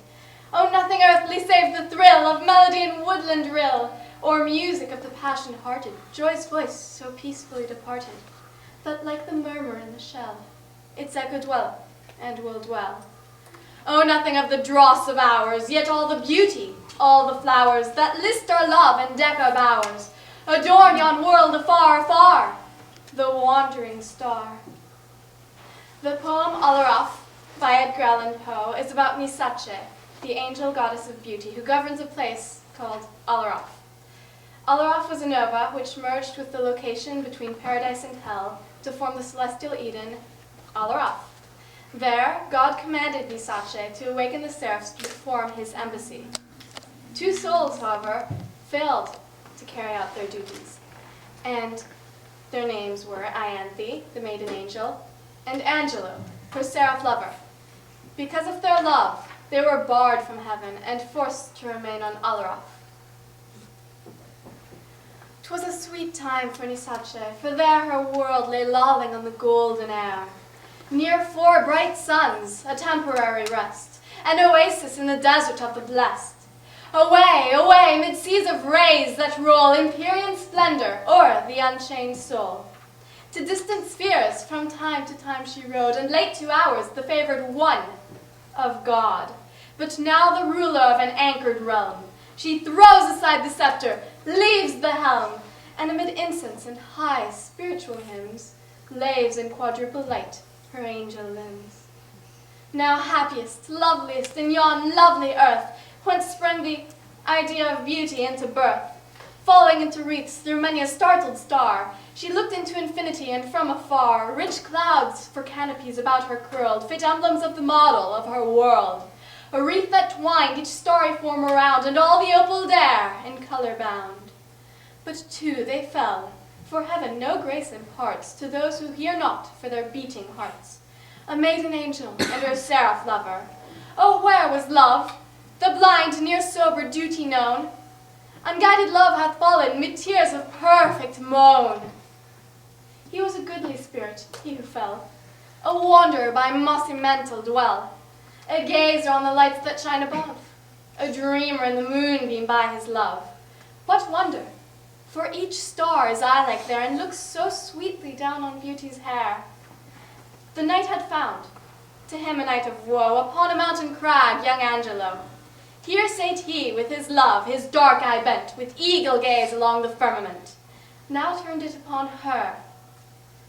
S5: Oh, nothing earthly save the thrill of melody and woodland rill, or music of the passion-hearted, joy's voice so peacefully departed, that like the murmur in the shell, its echo dwelleth and will dwell. Oh, nothing of the dross of hours, yet all the beauty, all the flowers that list our love and deck our bowers, adorn yon world afar, afar, the wandering star. The poem Aaraaf by Edgar Allan Poe is about Nisache, the angel goddess of beauty who governs a place called Aaraaf. Aaraaf was a nova which merged with the location between paradise and hell to form the celestial Eden, Aaraaf. There, God commanded Nisache to awaken the seraphs to perform his embassy. Two souls, however, failed to carry out their duties, and their names were Ianthe, the maiden angel, and Angelo, her seraph lover. Because of their love, they were barred from heaven and forced to remain on Aaraaf. 'Twas a sweet time for Nisache, for there her world lay lolling on the golden air. Near 4 bright suns, a temporary rest, an oasis in the desert of the blessed. Away, away, mid seas of rays that roll Empyrean splendor o'er the unchained soul. To distant spheres from time to time she rode, and late to hours the favored one of God. But now the ruler of an anchored realm, she throws aside the scepter, leaves the helm, and amid incense and high spiritual hymns, laves in quadruple light her angel limbs. Now happiest, loveliest in yon lovely earth, whence sprang the idea of beauty into birth. Falling into wreaths through many a startled star, she looked into infinity, and from afar, rich clouds for canopies about her curled, fit emblems of the model of her world. A wreath that twined each starry form around, and all the opaled air in color bound. But too they fell, for heaven no grace imparts to those who hear not for their beating hearts. A maiden angel and her seraph lover. Oh, where was love? The blind, near sober duty known. Unguided love hath fallen mid tears of perfect moan. He was a goodly spirit, he who fell, a wanderer by mossy mental dwell, a gazer on the lights that shine above, a dreamer in the moonbeam by his love. What wonder? For each star is eye-like there, and looks so sweetly down on beauty's hair. The knight had found, to him a night of woe, upon a mountain crag young Angelo. Here sate he with his love, his dark eye bent, with eagle gaze along the firmament. Now turned it upon her,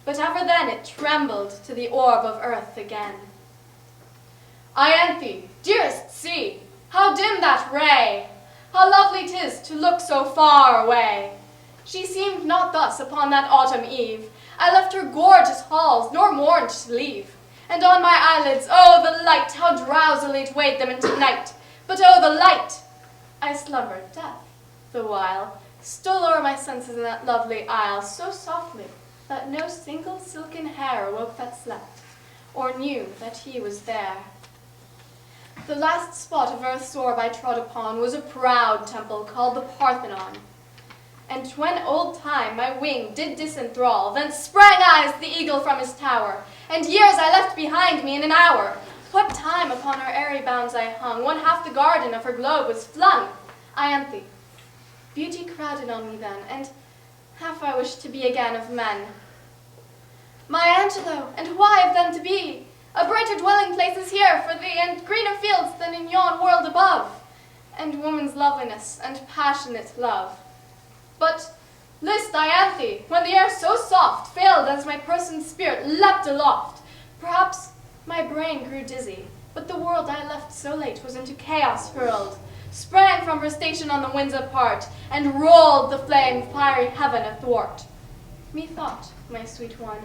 S5: but ever then it trembled to the orb of earth again. Ianthe, dearest, see, how dim that ray! How lovely 'tis to look so far away! She seemed not thus upon that autumn eve. I left her gorgeous halls, nor mourned to leave. And on my eyelids, oh, the light, how drowsily it weighed them into night! But oh, the light! I slumbered deaf, the while, stole o'er my senses in that lovely isle, so softly that no single silken hair awoke that slept, or knew that he was there. The last spot of earth's orb I trod upon was a proud temple called the Parthenon. And when old time my wing did disenthrall, then sprang I as the eagle from his tower, and years I left behind me in an hour. What time upon her airy bounds I hung, one half the garden of her globe was flung. Ianthe, beauty crowded on me then, and half I wished to be again of men. My Angelo, and why of them to be? A brighter dwelling place is here for thee, and greener fields than in yon world above, and woman's loveliness and passionate love. But list, Ianthe, when the air so soft failed as my person's spirit leapt aloft, perhaps my brain grew dizzy, but the world I left so late was into chaos hurled, sprang from her station on the winds apart, and rolled the flame fiery heaven athwart. Methought, my sweet one,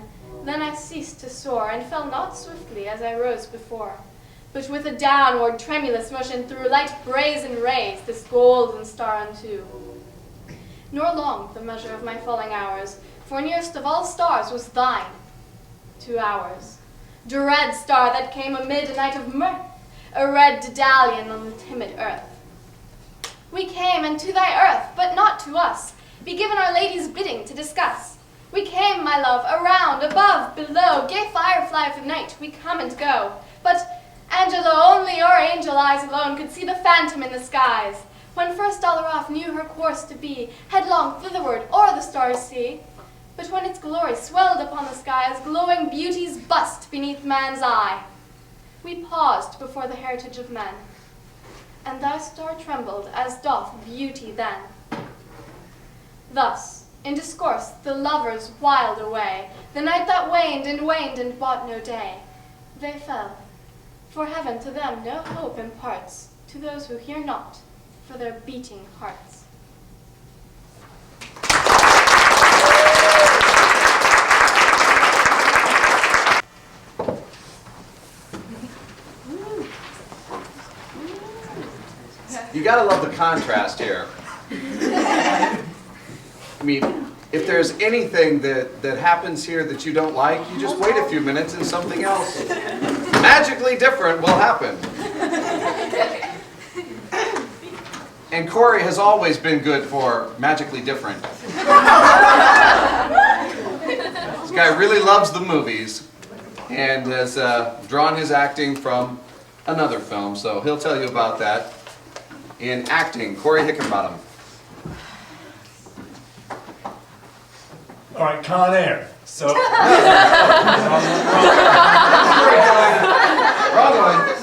S5: then I ceased to soar, and fell not swiftly as I rose before, but with a downward tremulous motion threw light brazen rays this golden star unto. Nor long the measure of my falling hours, for nearest of all stars was thine, 2 hours. Dread star that came amid a night of mirth, a red Dedalian on the timid earth. We came unto thy earth, but not to us, be given Our Lady's bidding to discuss. We came, my love, around, above, below, gay firefly of the night, we come and go. But, Angelo, only your angel eyes alone could see the phantom in the skies, when first Aaraaf knew her course to be, headlong thitherward o'er the stars see. But when its glory swelled upon the sky as glowing beauties bust beneath man's eye, we paused before the heritage of men, and thy star trembled as doth beauty then. Thus, in discourse the lovers whiled away, the night that waned and bought no day. They fell, for heaven to them no hope imparts, to those who hear not, for their beating hearts.
S1: You gotta love the contrast here. I mean, if there's anything that happens here that you don't like, you just wait a few minutes and something else magically different will happen. And Cory has always been good for magically different. This guy really loves the movies and has drawn his acting from another film, so he'll tell you about that. In acting, Cory Hickenbottom.
S11: All right, Con Air. So.
S1: Wrong one.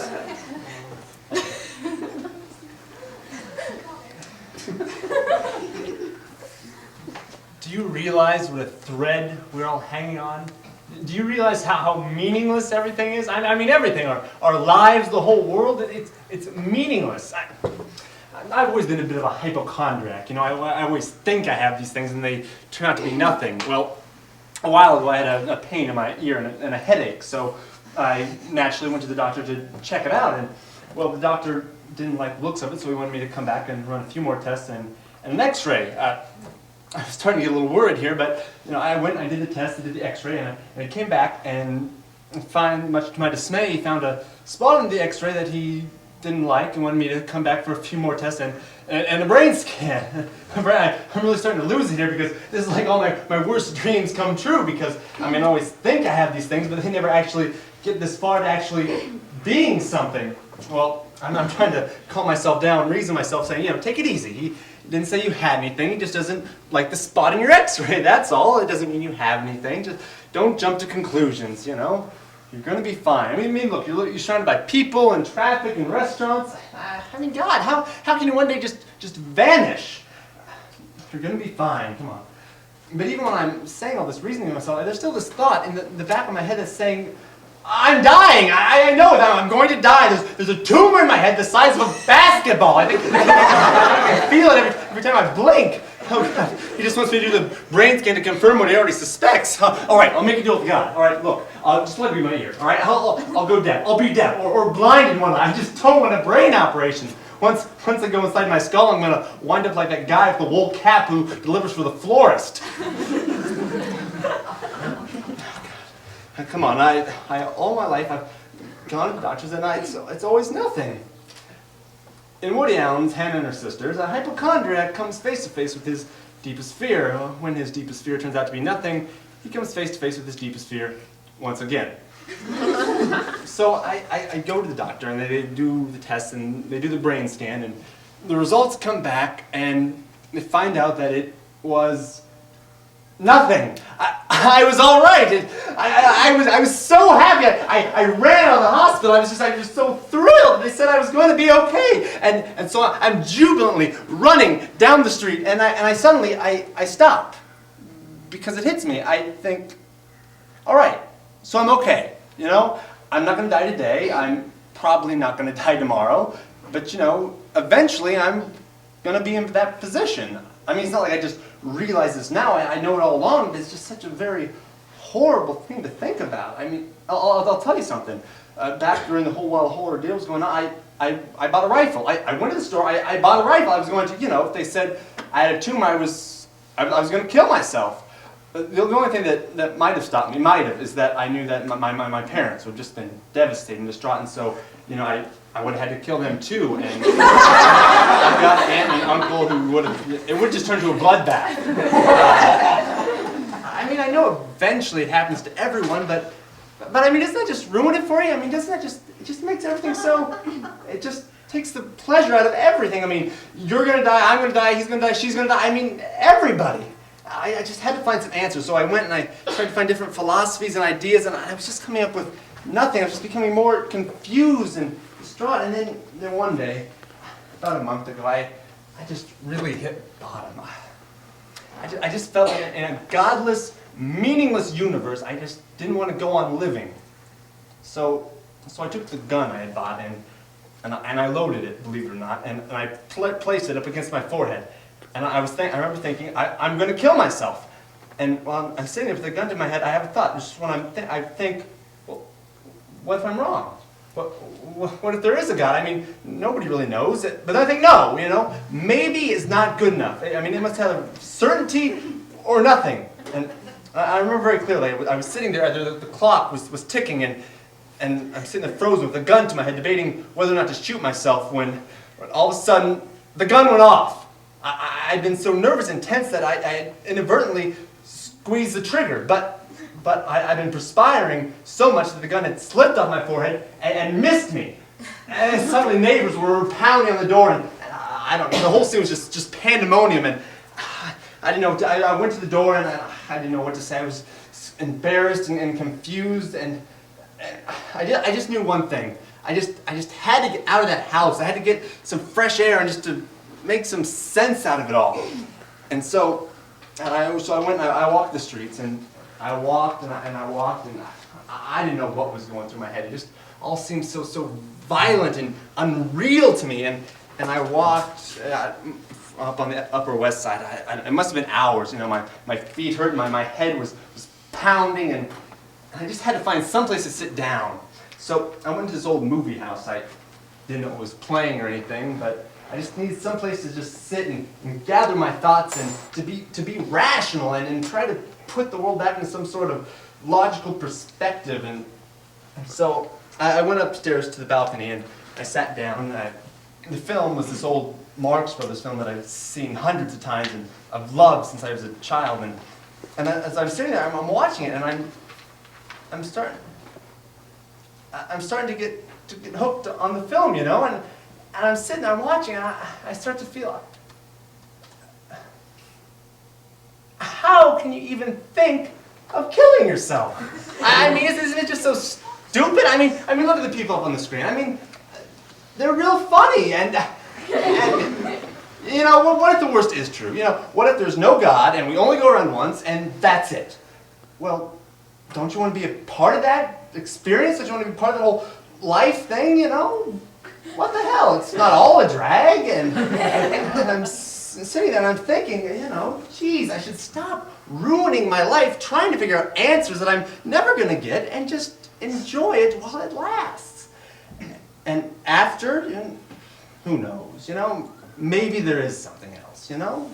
S11: Do you realize what a thread we're all hanging on? Do you realize how meaningless everything is? I mean, everything. Our lives, the whole world, it's meaningless. I've always been a bit of a hypochondriac. You know, I always think I have these things and they turn out to be nothing. Well, a while ago I had a pain in my ear and a headache, so I naturally went to the doctor to check it out. And, well, the doctor didn't like the looks of it, so he wanted me to come back and run a few more tests and an x-ray. I was starting to get a little worried here, but you know, I went and I did the test, I did the x-ray, and it came back, and much to my dismay, he found a spot in the x-ray that he didn't like and wanted me to come back for a few more tests and a brain scan. I'm really starting to lose it here because this is like all my worst dreams come true, because I mean, I always think I have these things, but they never actually get this far to actually being something. Well, I'm trying to calm myself down, reason myself, saying, you know, take it easy. He didn't say you had anything, he just doesn't like the spot in your x-ray, that's all. It doesn't mean you have anything. Just don't jump to conclusions, you know? You're going to be fine. I mean, look, you're surrounded by people and traffic and restaurants. I mean, God, how can you one day just vanish? You're going to be fine, come on. But even when I'm saying all this reasoning to myself, there's still this thought in the back of my head that's saying, I'm dying. I know that I'm going to die. There's a tumor in my head the size of a basketball. I think I feel it every time I blink. Oh God, he just wants me to do the brain scan to confirm what he already suspects. All right, I'll make a deal with God. All right, look, just let me be my ear. All right, I'll go deaf. I'll be deaf or blind in one eye. I just don't want a brain operation. Once I go inside my skull, I'm gonna wind up like that guy with the wool cap who delivers for the florist. Come on, I all my life I've gone to the doctors and it's always nothing. In Woody Allen's Hannah and Her Sisters, a hypochondriac comes face to face with his deepest fear. When his deepest fear turns out to be nothing, he comes face to face with his deepest fear once again. So I go to the doctor and they do the tests and they do the brain scan, and the results come back and they find out that it was Nothing. I was all right. I was so happy. I ran out of the hospital. I was just so thrilled. They said I was going to be okay. And so I'm jubilantly running down the street, and I suddenly stop because it hits me. I think, all right, so I'm okay. You know, I'm not going to die today. I'm probably not going to die tomorrow. But you know, eventually I'm going to be in that position. I mean, it's not like I just realize this now. I know it all along, but it's just such a very horrible thing to think about. I mean, I'll tell you something. Back during the whole ordeal was going on, I bought a rifle. I went to the store. I bought a rifle. I was going to, you know, if they said I had a tumor, I was going to kill myself. The only thing that might have stopped me, is that I knew that my parents would have just been devastated and distraught, and so, you know, I would have had to kill them too, and I've got an aunt and an uncle who would have, it would just turn to a bloodbath. I mean, I know eventually it happens to everyone, but I mean, doesn't that just ruin it for you? I mean, doesn't that just, it just makes everything so, it just takes the pleasure out of everything. I mean, you're gonna die, I'm gonna die, he's gonna die, she's gonna die, I mean, everybody. I just had to find some answers, so I went and I tried to find different philosophies and ideas, and I was just coming up with nothing. I was just becoming more confused and distraught, and then one day, about a month ago, I just really hit bottom. I just felt like in a godless, meaningless universe, I just didn't want to go on living. So I took the gun I had bought and I loaded it, believe it or not, and I placed it up against my forehead. And I remember thinking, I'm going to kill myself. And while I'm sitting there with the gun to my head, I have a thought. Just when I think, well, what if I'm wrong? What if there is a God? I mean, nobody really knows. But then I think, no, you know, maybe is not good enough. I mean, it must have certainty or nothing. And I remember very clearly, I was sitting there, the clock was ticking, and I'm sitting there frozen with a gun to my head, debating whether or not to shoot myself, when all of a sudden, the gun went off. I'd been so nervous and tense that I had inadvertently squeezed the trigger, but I'd been perspiring so much that the gun had slipped off my forehead and missed me. And suddenly neighbors were pounding on the door, and I don't know, the whole scene was just pandemonium, and I didn't know, I went to the door and I didn't know what to say. I was embarrassed and confused, and I just knew one thing. I just had to get out of that house. I had to get some fresh air and just to make some sense out of it all. And so I went and I walked the streets, and I walked and I walked, and I didn't know what was going through my head. It just all seemed so violent and unreal to me. And I walked up on the Upper West Side. It must have been hours. You know, my feet hurt, and my head was pounding, and I just had to find some place to sit down. So I went to this old movie house. I didn't know it was playing or anything, but I just needed some place to just sit and gather my thoughts and to be rational and try to put the world back in some sort of logical perspective. And so I went upstairs to the balcony and I sat down. The film was this old Marx Brothers film that I've seen hundreds of times and I've loved since I was a child. And as I'm sitting there, I'm watching it, and I'm starting to get hooked on the film, you know, and I'm sitting there, I'm watching, and I start to feel, how can you even think of killing yourself? I mean, isn't it just so stupid? I mean, look at the people up on the screen. I mean, they're real funny, and you know, what if the worst is true? You know, what if there's no God, and we only go around once, and that's it? Well, don't you want to be a part of that experience? Don't you want to be part of the whole life thing, you know? What the hell? It's not all a drag. And I'm sitting there and I'm thinking, you know, geez, I should stop ruining my life trying to figure out answers that I'm never going to get and just enjoy it while it lasts. And after, you know, who knows, you know, maybe there is something else, you know?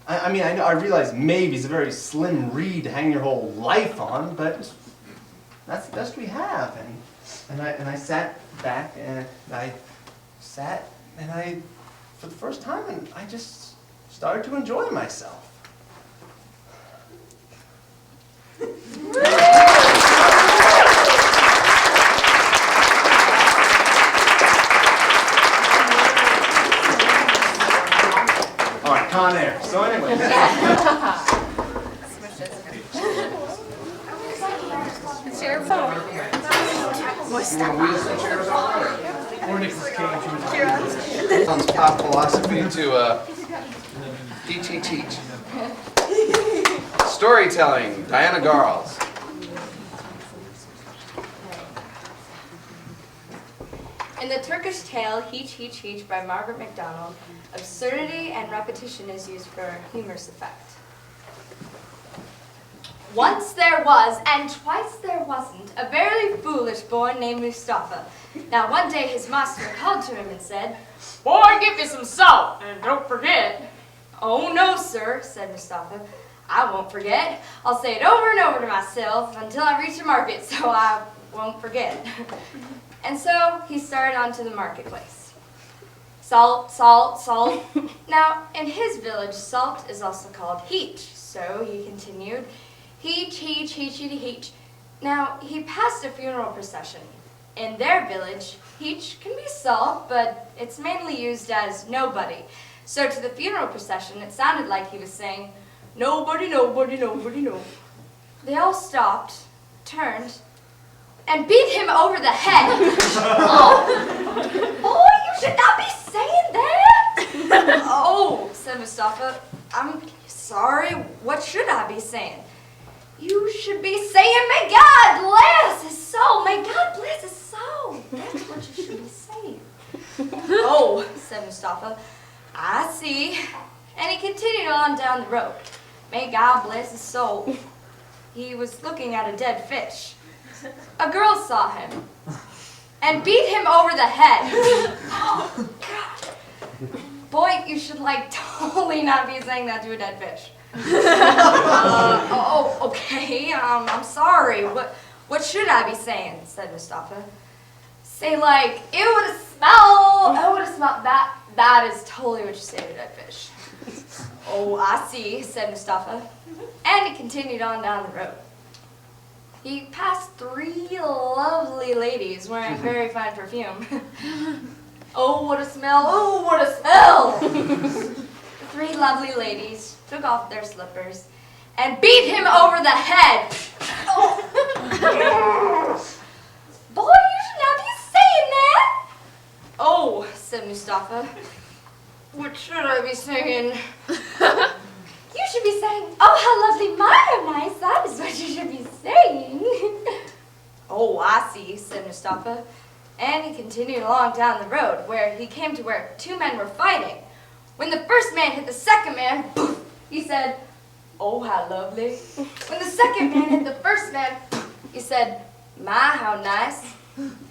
S11: I mean, I realize maybe is a very slim reed to hang your whole life on, but that's the best we have. And I sat back and for the first time, and I just started to enjoy myself. All right, Con Air. So anyway,
S1: You want to wheel some chairs over?
S11: Or Nicholas Cage.
S1: Sounds pop philosophy to DT Teach. Storytelling, Diana Garles.
S12: In the Turkish tale, Heech, Heech, Heech by Margaret MacDonald, absurdity and repetition is used for humorous effect. Once there was, and twice there wasn't, a very foolish boy named Mustafa. Now one day his master called to him and said,
S10: Boy, give me some salt, and don't forget.
S12: Oh no, sir, said Mustafa. I won't forget. I'll say it over and over to myself until I reach the market, so I won't forget. And so he started on to the marketplace. Salt, salt, salt. Now, in his village, salt is also called heech. So he continued, heech, heech, heechity heech. Now, he passed a funeral procession. In their village, heech can be salt, but it's mainly used as nobody. So to the funeral procession, it sounded like he was saying, nobody, nobody, nobody, no. They all stopped, turned, and beat him over the head. Oh, boy, you should not be saying that. Oh, said Mustafa, I'm sorry, what should I be saying? You should be saying, may God bless his soul, may God bless his soul. That's what you should be saying. Oh, said Mustafa, I see. And he continued on down the road. May God bless his soul. He was looking at a dead fish. A girl saw him and beat him over the head. Oh, God. Boy, you should totally not be saying that to a dead fish. Okay, I'm sorry. What should I be saying? Said Mustafa. Say it would have smelled that. That is totally what you say to a dead fish. Oh, I see, said Mustafa. And he continued on down the road. He passed 3 lovely ladies wearing very fine perfume. Oh, what a smell! Oh, what a smell! The 3 lovely ladies took off their slippers and beat him over the head. Oh. Boy, you should not be saying that! Oh, said Mustafa. What should I be singing? You should be saying, oh, how lovely, how nice. That is what you should be saying. Oh, I see, said Mustafa. And he continued along down the road, where he came to where 2 men were fighting. When the first man hit the second man, poof, he said, oh, how lovely. When the second man hit the first man, he said, my, how nice.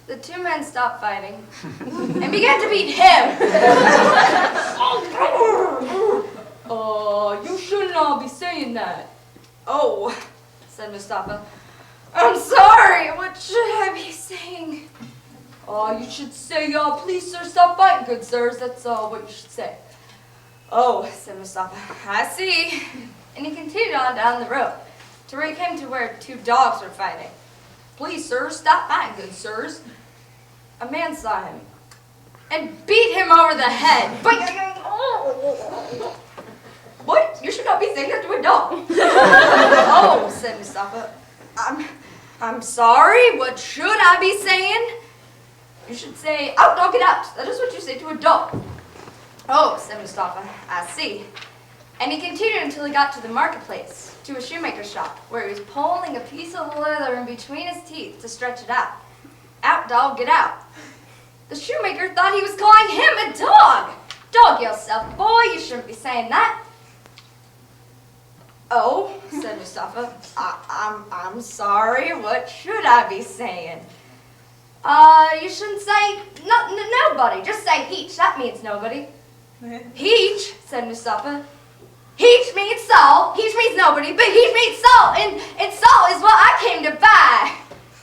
S12: The 2 men stopped fighting and began to beat him. Oh, you should not be saying that. Oh, said Mustafa. I'm sorry. What should I be saying? Oh, you should say, please, sir, stop fighting, good sirs. That's what you should say. Oh, said Mustafa. I see. And he continued on down the road to where he came to where 2 dogs were fighting. Please, sir, stop fighting, good sirs. A man saw him and beat him over the head. What? You should not be saying that to a dog. Oh, said Mustafa. I'm sorry. What should I be saying? You should say, out, dog, get out. That is what you say to a dog. Oh, said Mustafa. I see. And he continued until he got to the marketplace, to a shoemaker's shop, where he was pulling a piece of leather in between his teeth to stretch it out. Out, dog, get out. The shoemaker thought he was calling him a dog. Dog yourself, boy, you shouldn't be saying that. Oh, said Mustafa, I'm sorry, what should I be saying? You shouldn't say nobody, just say heech, that means nobody. Heech, said Mustafa. Heech means salt, heech means nobody, but heech means salt, and salt is what I came to buy.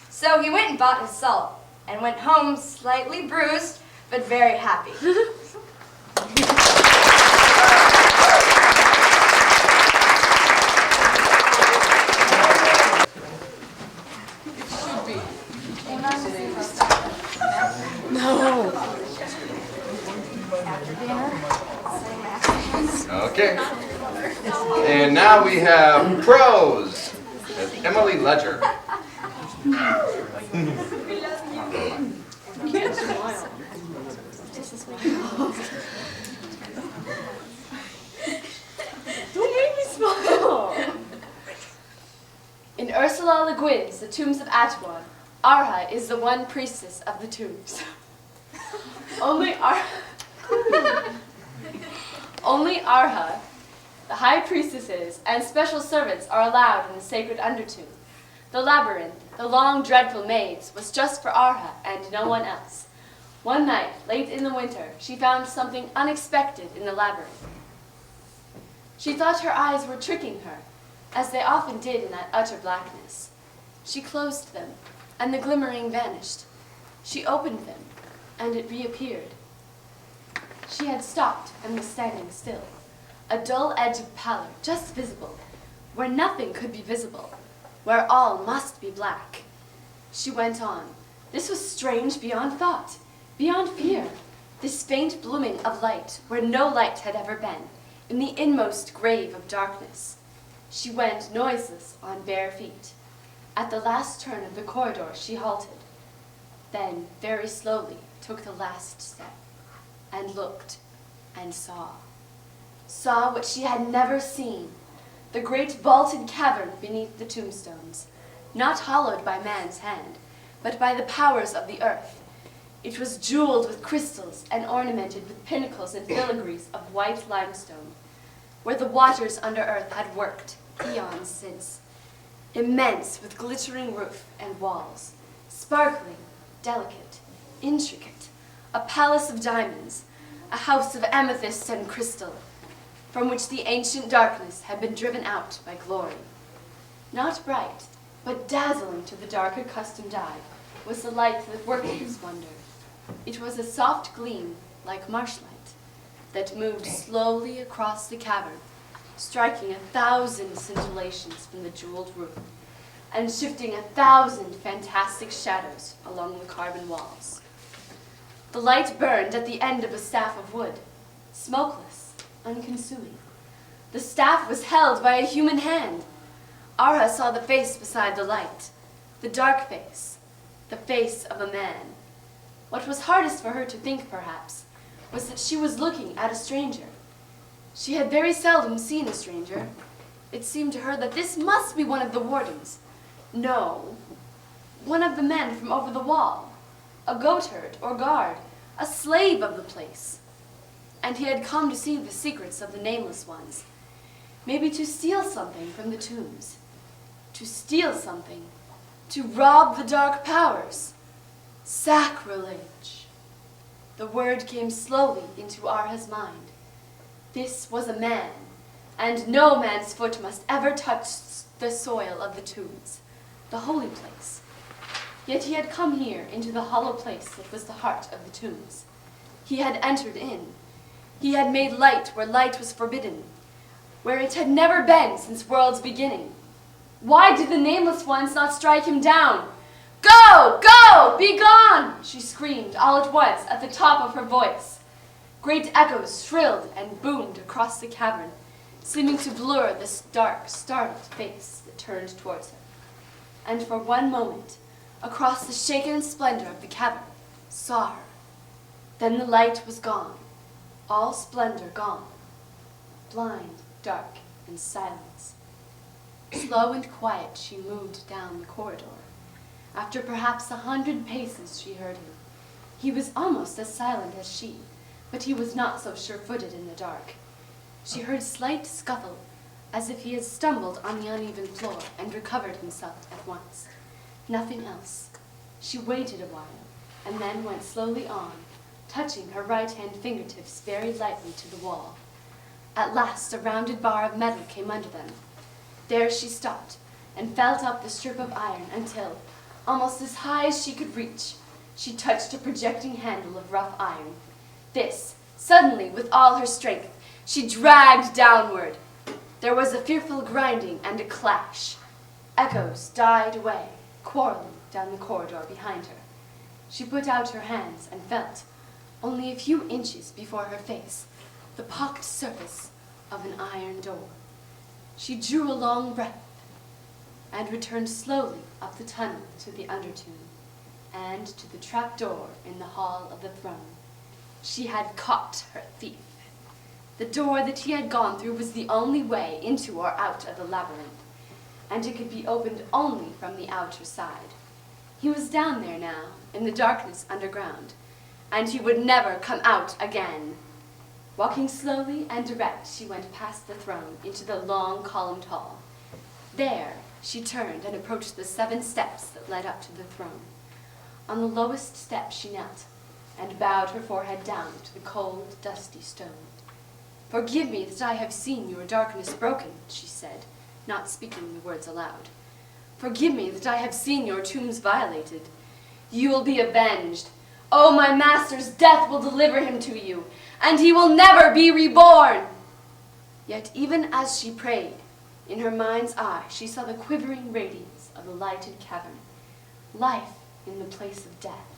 S12: So he went and bought his salt, and went home slightly bruised, but very happy.
S1: Okay. And now we have Prose. That's Emily Ledger.
S8: Can't smile. Don't make me smile.
S13: In Ursula Le Guin's The Tombs of Atuan, Aaraaf is the one priestess of the tombs. Only Aaraaf, the high priestesses, and special servants are allowed in the sacred undertomb. The labyrinth, the long, dreadful maze, was just for Aaraaf and no one else. One night, late in the winter, she found something unexpected in the labyrinth. She thought her eyes were tricking her, as they often did in that utter blackness. She closed them, and the glimmering vanished. She opened them, and it reappeared. She had stopped and was standing still, a dull edge of pallor just visible, where nothing could be visible, where all must be black. She went on. This was strange beyond thought, beyond fear, this faint blooming of light where no light had ever been, in the inmost grave of darkness. She went noiseless on bare feet. At the last turn of the corridor she halted, then very slowly took the last step, and looked, and saw what she had never seen, the great vaulted cavern beneath the tombstones, not hollowed by man's hand, but by the powers of the earth. It was jeweled with crystals and ornamented with pinnacles and filigrees of white limestone, where the waters under earth had worked eons since. Immense with glittering roof and walls, sparkling, delicate, intricate, a palace of diamonds, a house of amethyst and crystal, from which the ancient darkness had been driven out by glory. Not bright, but dazzling to the dark accustomed eye, was the light that worked its wonder. It was a soft gleam, like marshlight, that moved slowly across the cavern, striking 1,000 scintillations from the jeweled roof, and shifting 1,000 fantastic shadows along the carven walls. The light burned at the end of a staff of wood, smokeless, unconsuming. The staff was held by a human hand. Aaraaf saw the face beside the light, the dark face, the face of a man. What was hardest for her to think, perhaps, was that she was looking at a stranger. She had very seldom seen a stranger. It seemed to her that this must be one of the wardens. No, one of the men from over the wall, a goatherd or guard, a slave of the place. And he had come to see the secrets of the nameless ones, maybe to steal something from the tombs, to steal something, to rob the dark powers. Sacrilege. The word came slowly into Aaraaf's mind. This was a man, and no man's foot must ever touch the soil of the tombs, the holy place. Yet he had come here into the hollow place that was the heart of the tombs. He had entered in. He had made light where light was forbidden, where it had never been since world's beginning. Why did the nameless ones not strike him down? Go! Go! Be gone! She screamed all at once at the top of her voice. Great echoes shrilled and boomed across the cavern, seeming to blur this dark, startled face that turned towards her. And for one moment, across the shaken splendor of the cavern, saw her. Then the light was gone, all splendor gone. Blind, dark, and silence. Slow and quiet she moved down the corridor. After perhaps 100 paces she heard him. He was almost as silent as she, but he was not so sure-footed in the dark. She heard slight scuffle, as if he had stumbled on the uneven floor and recovered himself at once. Nothing else. She waited a while, and then went slowly on, touching her right-hand fingertips very lightly to the wall. At last a rounded bar of metal came under them. There she stopped, and felt up the strip of iron until, almost as high as she could reach, she touched a projecting handle of rough iron. This, suddenly, with all her strength, she dragged downward. There was a fearful grinding and a clash. Echoes died away, quarreling down the corridor behind her. She put out her hands and felt, only a few inches before her face, the pocked surface of an iron door. She drew a long breath. and returned slowly up the tunnel to the undertomb, and to the trapdoor in the hall of the throne. She had caught her thief. The door that he had gone through was the only way into or out of the labyrinth, and it could be opened only from the outer side. He was down there now, in the darkness underground, and he would never come out again. Walking slowly and direct, she went past the throne into the long columned hall. There, she turned and approached the 7 steps that led up to the throne. On the lowest step she knelt, and bowed her forehead down to the cold, dusty stone. "Forgive me that I have seen your darkness broken," she said, not speaking the words aloud. "Forgive me that I have seen your tombs violated. You will be avenged. Oh, my master's death will deliver him to you, and he will never be reborn." Yet even as she prayed, in her mind's eye she saw the quivering radiance of the lighted cavern, life in the place of death.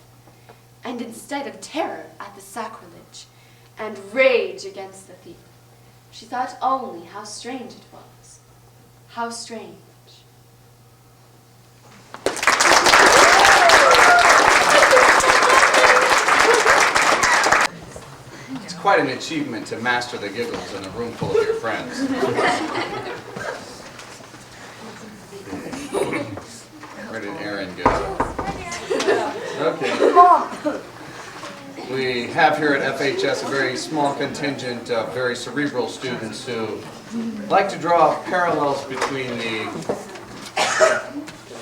S13: And instead of terror at the sacrilege and rage against the thief, she thought only how strange it was. How strange.
S1: It's quite an achievement to master the giggles in a room full of your friends. Where did Aaron go? Okay. We have here at FHS a very small contingent of very cerebral students who like to draw parallels between the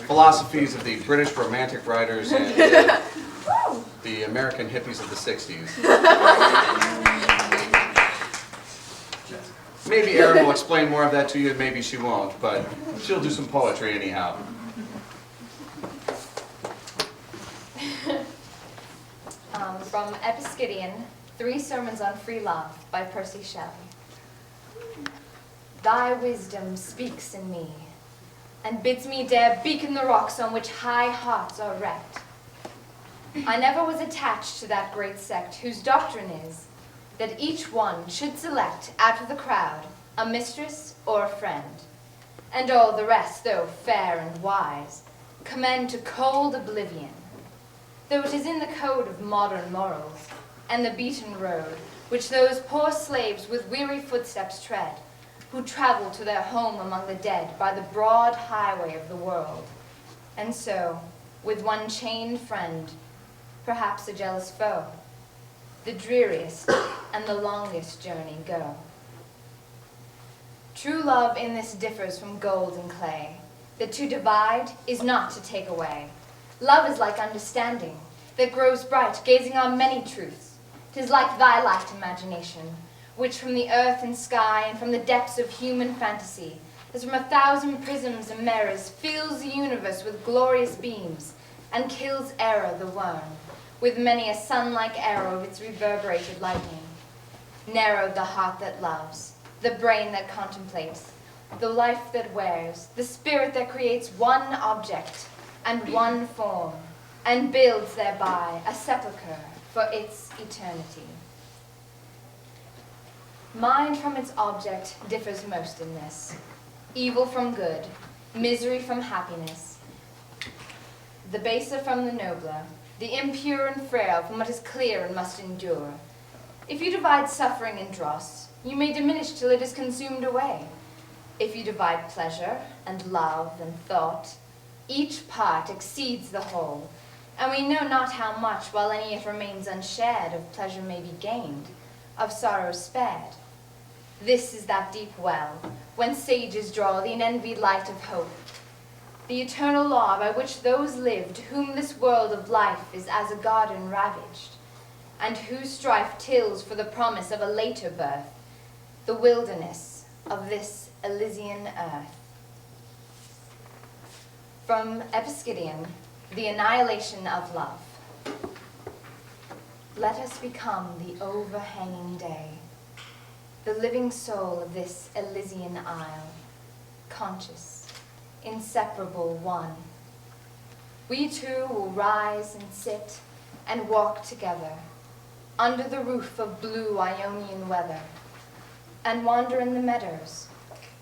S1: philosophies of the British Romantic writers and the American hippies of the 60s. Maybe Erin will explain more of that to you, and maybe she won't, but she'll do some poetry anyhow.
S14: From Epipsychidion, 3 Sermons on Free Love by Percy Shelley. Thy wisdom speaks in me, and bids me dare beacon the rocks on which high hearts are wrecked. I never was attached to that great sect whose doctrine is that each one should select out of the crowd a mistress or a friend, and all the rest, though fair and wise, commend to cold oblivion. Though it is in the code of modern morals, and the beaten road, which those poor slaves with weary footsteps tread, who travel to their home among the dead by the broad highway of the world, and so, with one chained friend, perhaps a jealous foe, the dreariest and the longest journey go. True love in this differs from gold and clay, that to divide is not to take away. Love is like understanding, that grows bright, gazing on many truths. 'Tis like thy light imagination, which from the earth and sky, and from the depths of human fantasy, as from 1,000 prisms and mirrors, fills the universe with glorious beams, and kills error the worm, with many a sun-like arrow of its reverberated lightning. Narrowed the heart that loves, the brain that contemplates, the life that wears, the spirit that creates one object and one form, and builds thereby a sepulchre for its eternity. Mind from its object differs most in this: evil from good, misery from happiness, the baser from the nobler, the impure and frail from what is clear and must endure. If you divide suffering and dross, you may diminish till it is consumed away. If you divide pleasure and love and thought, each part exceeds the whole, and we know not how much, while any yet remains unshared, of pleasure may be gained, of sorrow spared. This is that deep well, whence sages draw the unenvied light of hope, the eternal law by which those live to whom this world of life is as a garden ravaged, and whose strife tills for the promise of a later birth, the wilderness of this Elysian earth. From Epipsychidion, The Annihilation of Love. Let us become the overhanging day, the living soul of this Elysian isle, conscious, inseparable one. We two will rise and sit and walk together under the roof of blue Ionian weather, and wander in the meadows,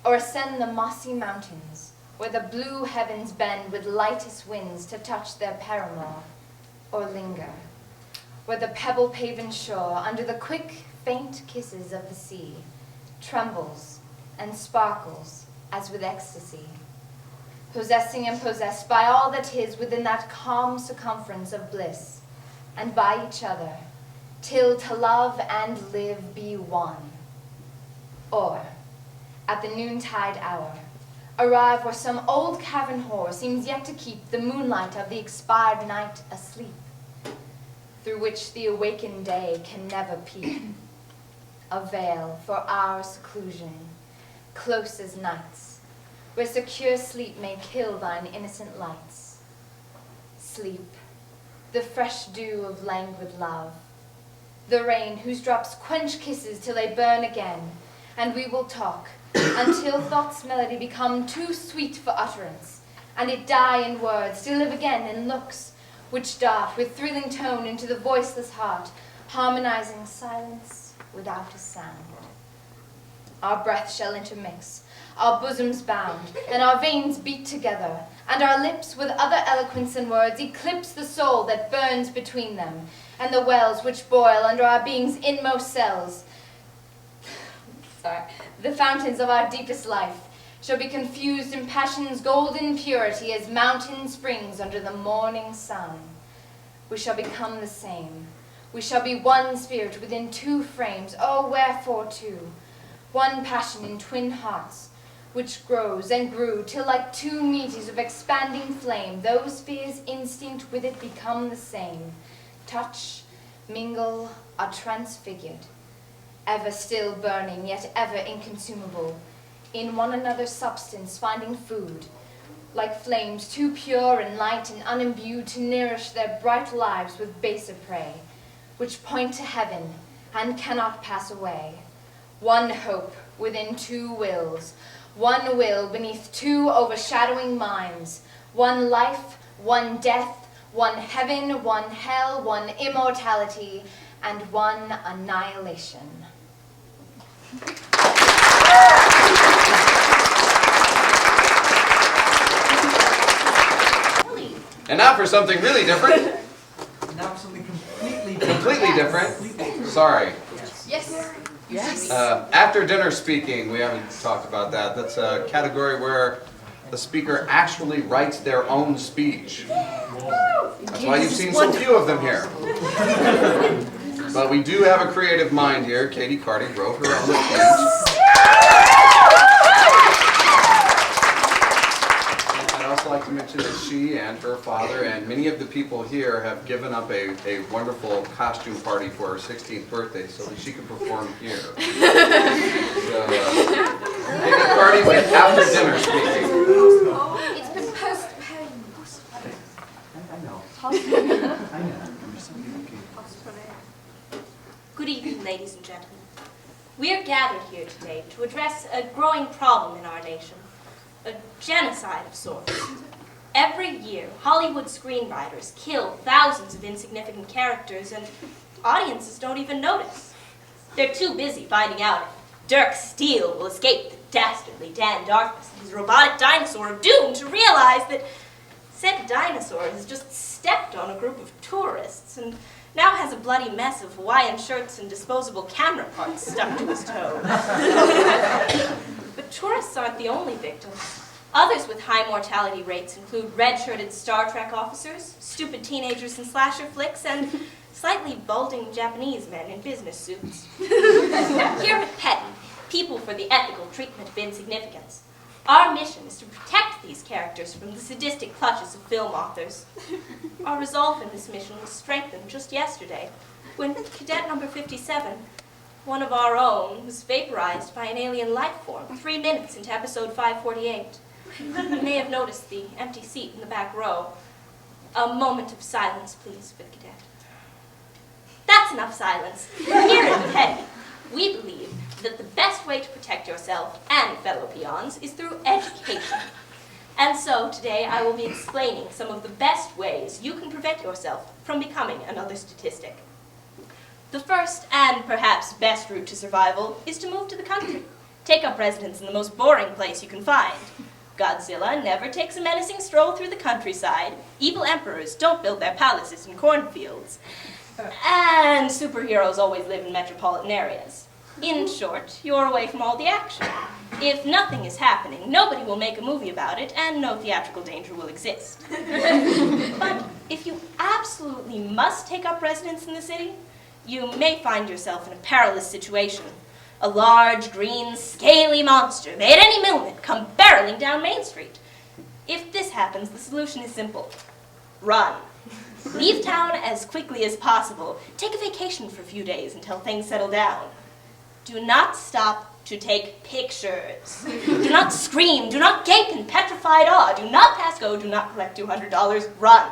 S14: or ascend the mossy mountains, where the blue heavens bend with lightest winds to touch their paramour, or linger, where the pebble-paven shore, under the quick, faint kisses of the sea, trembles and sparkles as with ecstasy, possessing and possessed by all that is within that calm circumference of bliss, and by each other, till to love and live be one. Or, at the noontide hour, arrive where some old cavern whore seems yet to keep the moonlight of the expired night asleep, through which the awakened day can never peep. A veil for our seclusion, close as nights, where secure sleep may kill thine innocent lights. Sleep, the fresh dew of languid love, the rain whose drops quench kisses till they burn again, and we will talk until thought's melody become too sweet for utterance, and it die in words to live again in looks, which dart with thrilling tone into the voiceless heart, harmonizing silence without a sound. Our breath shall intermix, our bosoms bound, and our veins beat together, and our lips with other eloquence and words eclipse the soul that burns between them, and the wells which boil under our being's inmost cells. The fountains of our deepest life shall be confused in passion's golden purity as mountain springs under the morning sun. We shall become the same. We shall be one spirit within two frames. Oh, wherefore two? One passion in twin hearts, which grows and grew till like two meteors of expanding flame, those spheres instinct with it become the same. Touch, mingle, are transfigured, ever still burning, yet ever inconsumable, in one another's substance finding food, like flames too pure and light and unimbued to nourish their bright lives with baser prey, which point to heaven and cannot pass away. One hope within two wills, one will beneath two overshadowing minds, one life, one death, one heaven, one hell, one immortality, and one annihilation.
S1: And now for something really different.
S15: Now for something completely
S1: different. Sorry.
S9: Yes. Yes.
S1: After dinner speaking, we haven't talked about that. That's a category where the speaker actually writes their own speech. That's why you've seen so few of them here. But we do have a creative mind here. Katie Carty wrote her own speech. I'd also like to mention that she and her father and many of the people here have given up a wonderful costume party for her 16th birthday so that she could perform here. So, Katie Carty with after dinner speaking.
S5: It's been postponed.
S15: I know.
S16: Good evening, ladies and gentlemen. We are gathered here today to address a growing problem in our nation, a genocide of sorts. Every year, Hollywood screenwriters kill thousands of insignificant characters, and audiences don't even notice. They're too busy finding out if Dirk Steele will escape the dastardly Dan Darkness and his robotic dinosaur of doom to realize that said dinosaur has just stepped on a group of tourists and now has a bloody mess of Hawaiian shirts and disposable camera parts stuck to his toes. But tourists aren't the only victims. Others with high mortality rates include red-shirted Star Trek officers, stupid teenagers in slasher flicks, and slightly balding Japanese men in business suits. Here at Petty, people for the ethical treatment of insignificance. Our mission is to protect these characters from the sadistic clutches of film authors. Our resolve in this mission was strengthened just yesterday, when cadet number 57, one of our own, was vaporized by an alien life form 3 minutes into episode 548. You may have noticed the empty seat in the back row. A moment of silence, please, for the cadet. That's enough silence. Here at Petty, we believe that the best way to protect yourself and fellow peons is through education. And so today I will be explaining some of the best ways you can prevent yourself from becoming another statistic. The first and perhaps best route to survival is to move to the country. Take up residence in the most boring place you can find. Godzilla never takes a menacing stroll through the countryside. Evil emperors don't build their palaces in cornfields. And superheroes always live in metropolitan areas. In short, you're away from all the action. If nothing is happening, nobody will make a movie about it, and no theatrical danger will exist. But if you absolutely must take up residence in the city, you may find yourself in a perilous situation. A large, green, scaly monster may at any moment come barreling down Main Street. If this happens, the solution is simple. Run. Leave town as quickly as possible. Take a vacation for a few days until things settle down. Do not stop to take pictures. Do not scream. Do not gape in petrified awe. Do not pass go. Do not collect $200. Run.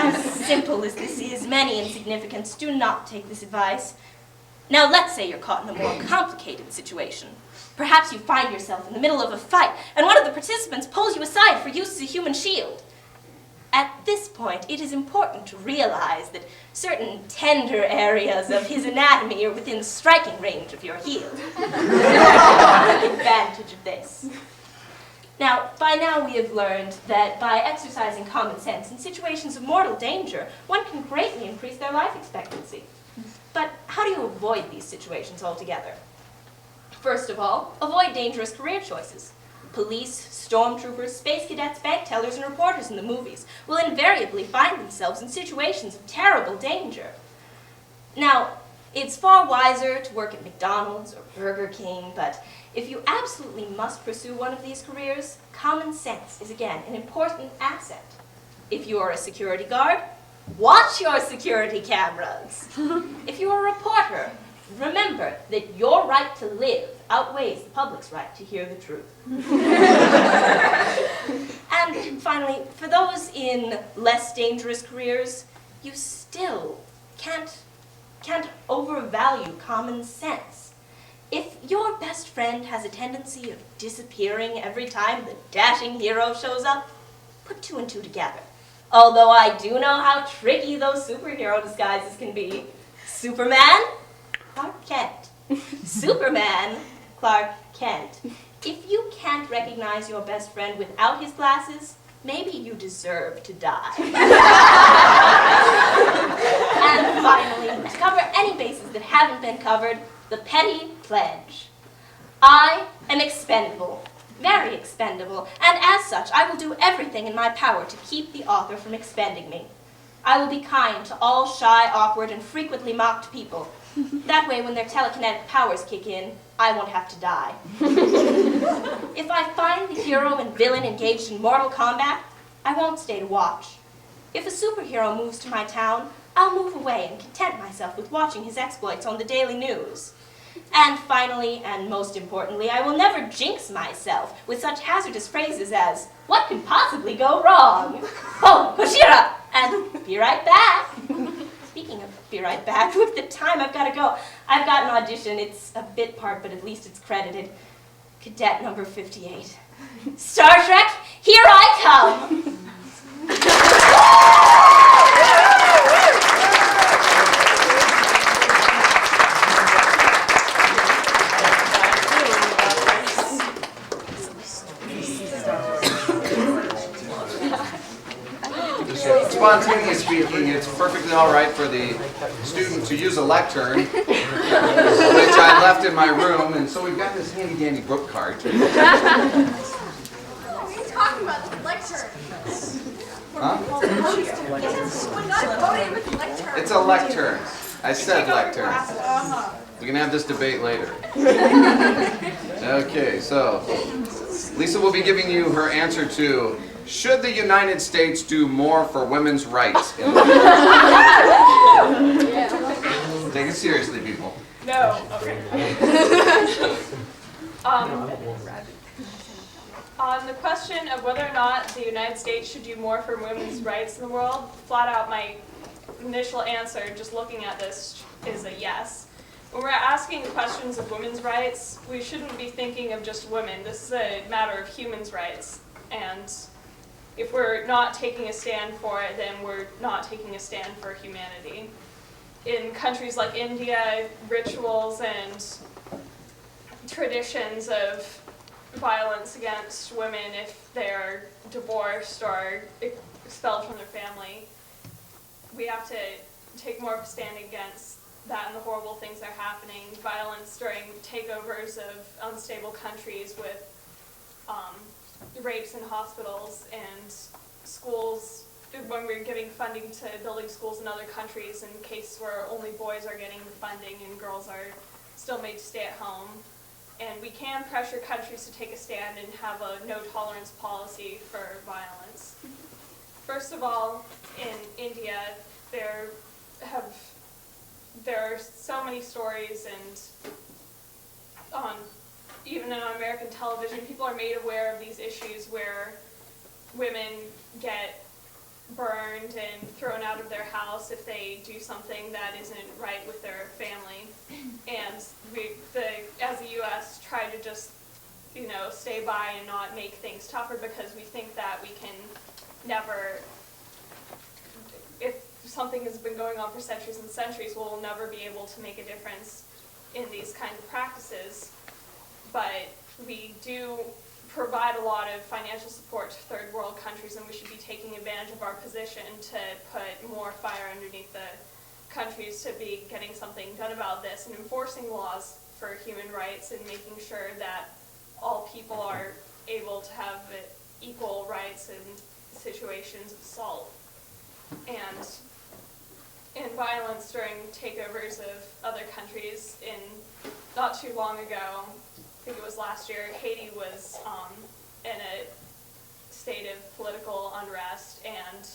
S16: As simple as this is, many insignificants do not take this advice. Now let's say you're caught in a more complicated situation. Perhaps you find yourself in the middle of a fight, and one of the participants pulls you aside for use as a human shield. At this point, it is important to realize that certain tender areas of his anatomy are within striking range of your heel. Take advantage of this. Now, by now we have learned that by exercising common sense in situations of mortal danger, one can greatly increase their life expectancy. But how do you avoid these situations altogether? First of all, avoid dangerous career choices. Police, stormtroopers, space cadets, bank tellers, and reporters in the movies will invariably find themselves in situations of terrible danger. Now, it's far wiser to work at McDonald's or Burger King, but if you absolutely must pursue one of these careers, common sense is again an important asset. If you are a security guard, watch your security cameras. If you are a reporter, remember that your right to live outweighs the public's right to hear the truth. And finally, for those in less dangerous careers, you still can't overvalue common sense. If your best friend has a tendency of disappearing every time the dashing hero shows up, put two and two together. Although I do know how tricky those superhero disguises can be. Superman, Clark Kent. Superman, Clark Kent. If you can't recognize your best friend without his glasses, maybe you deserve to die. And finally, to cover any bases that haven't been covered, the petty pledge. I am expendable, very expendable, and as such, I will do everything in my power to keep the author from expending me. I will be kind to all shy, awkward, and frequently mocked people. That way, when their telekinetic powers kick in, I won't have to die. If I find the hero and villain engaged in mortal combat, I won't stay to watch. If a superhero moves to my town, I'll move away and content myself with watching his exploits on the daily news. And finally, and most importantly, I will never jinx myself with such hazardous phrases as, "What could possibly go wrong? Oh, Koshira!" and "Be right back." Speaking of be right back, with the time I've got to go, I've got an audition. It's a bit part, but at least it's credited. Cadet number 58. Star Trek, here I come!
S1: Spontaneous speaking, it's perfectly all right for the student to use a lectern, which I left in my room, and so we've got this handy-dandy book cart.
S5: What are you talking about, this lectern?
S1: Huh?
S5: We're not voting with lectern.
S1: It's a lectern. I said lectern. We can have this debate later. Okay, so Lisa will be giving you her answer to, should the United States do more for women's rights? Take it seriously, people.
S10: No. Okay. On the question of whether or not the United States should do more for women's rights in the world, flat out my initial answer, just looking at this, is a yes. When we're asking questions of women's rights, we shouldn't be thinking of just women. This is a matter of humans' rights. And if we're not taking a stand for it, then we're not taking a stand for humanity. In countries like India, rituals and traditions of violence against women if they're divorced or expelled from their family. We have to take more of a stand against that and the horrible things that are happening. Violence during takeovers of unstable countries with rapes in hospitals and schools, when we're giving funding to building schools in other countries in cases where only boys are getting the funding and girls are still made to stay at home. And we can pressure countries to take a stand and have a no-tolerance policy for violence. First of all, in India, there are so many stories, and even on American television, people are made aware of these issues where women get burned and thrown out of their house if they do something that isn't right with their family. And we, as the U.S., try to just, stay by and not make things tougher because we think that we can never, if something has been going on for centuries and centuries, we'll never be able to make a difference in these kinds of practices. But we do provide a lot of financial support to third world countries, and we should be taking advantage of our position to put more fire underneath the countries to be getting something done about this and enforcing laws for human rights and making sure that all people are able to have equal rights in situations of assault. And violence during takeovers of other countries. Not too long ago, I think it was last year, Haiti was in a state of political unrest, and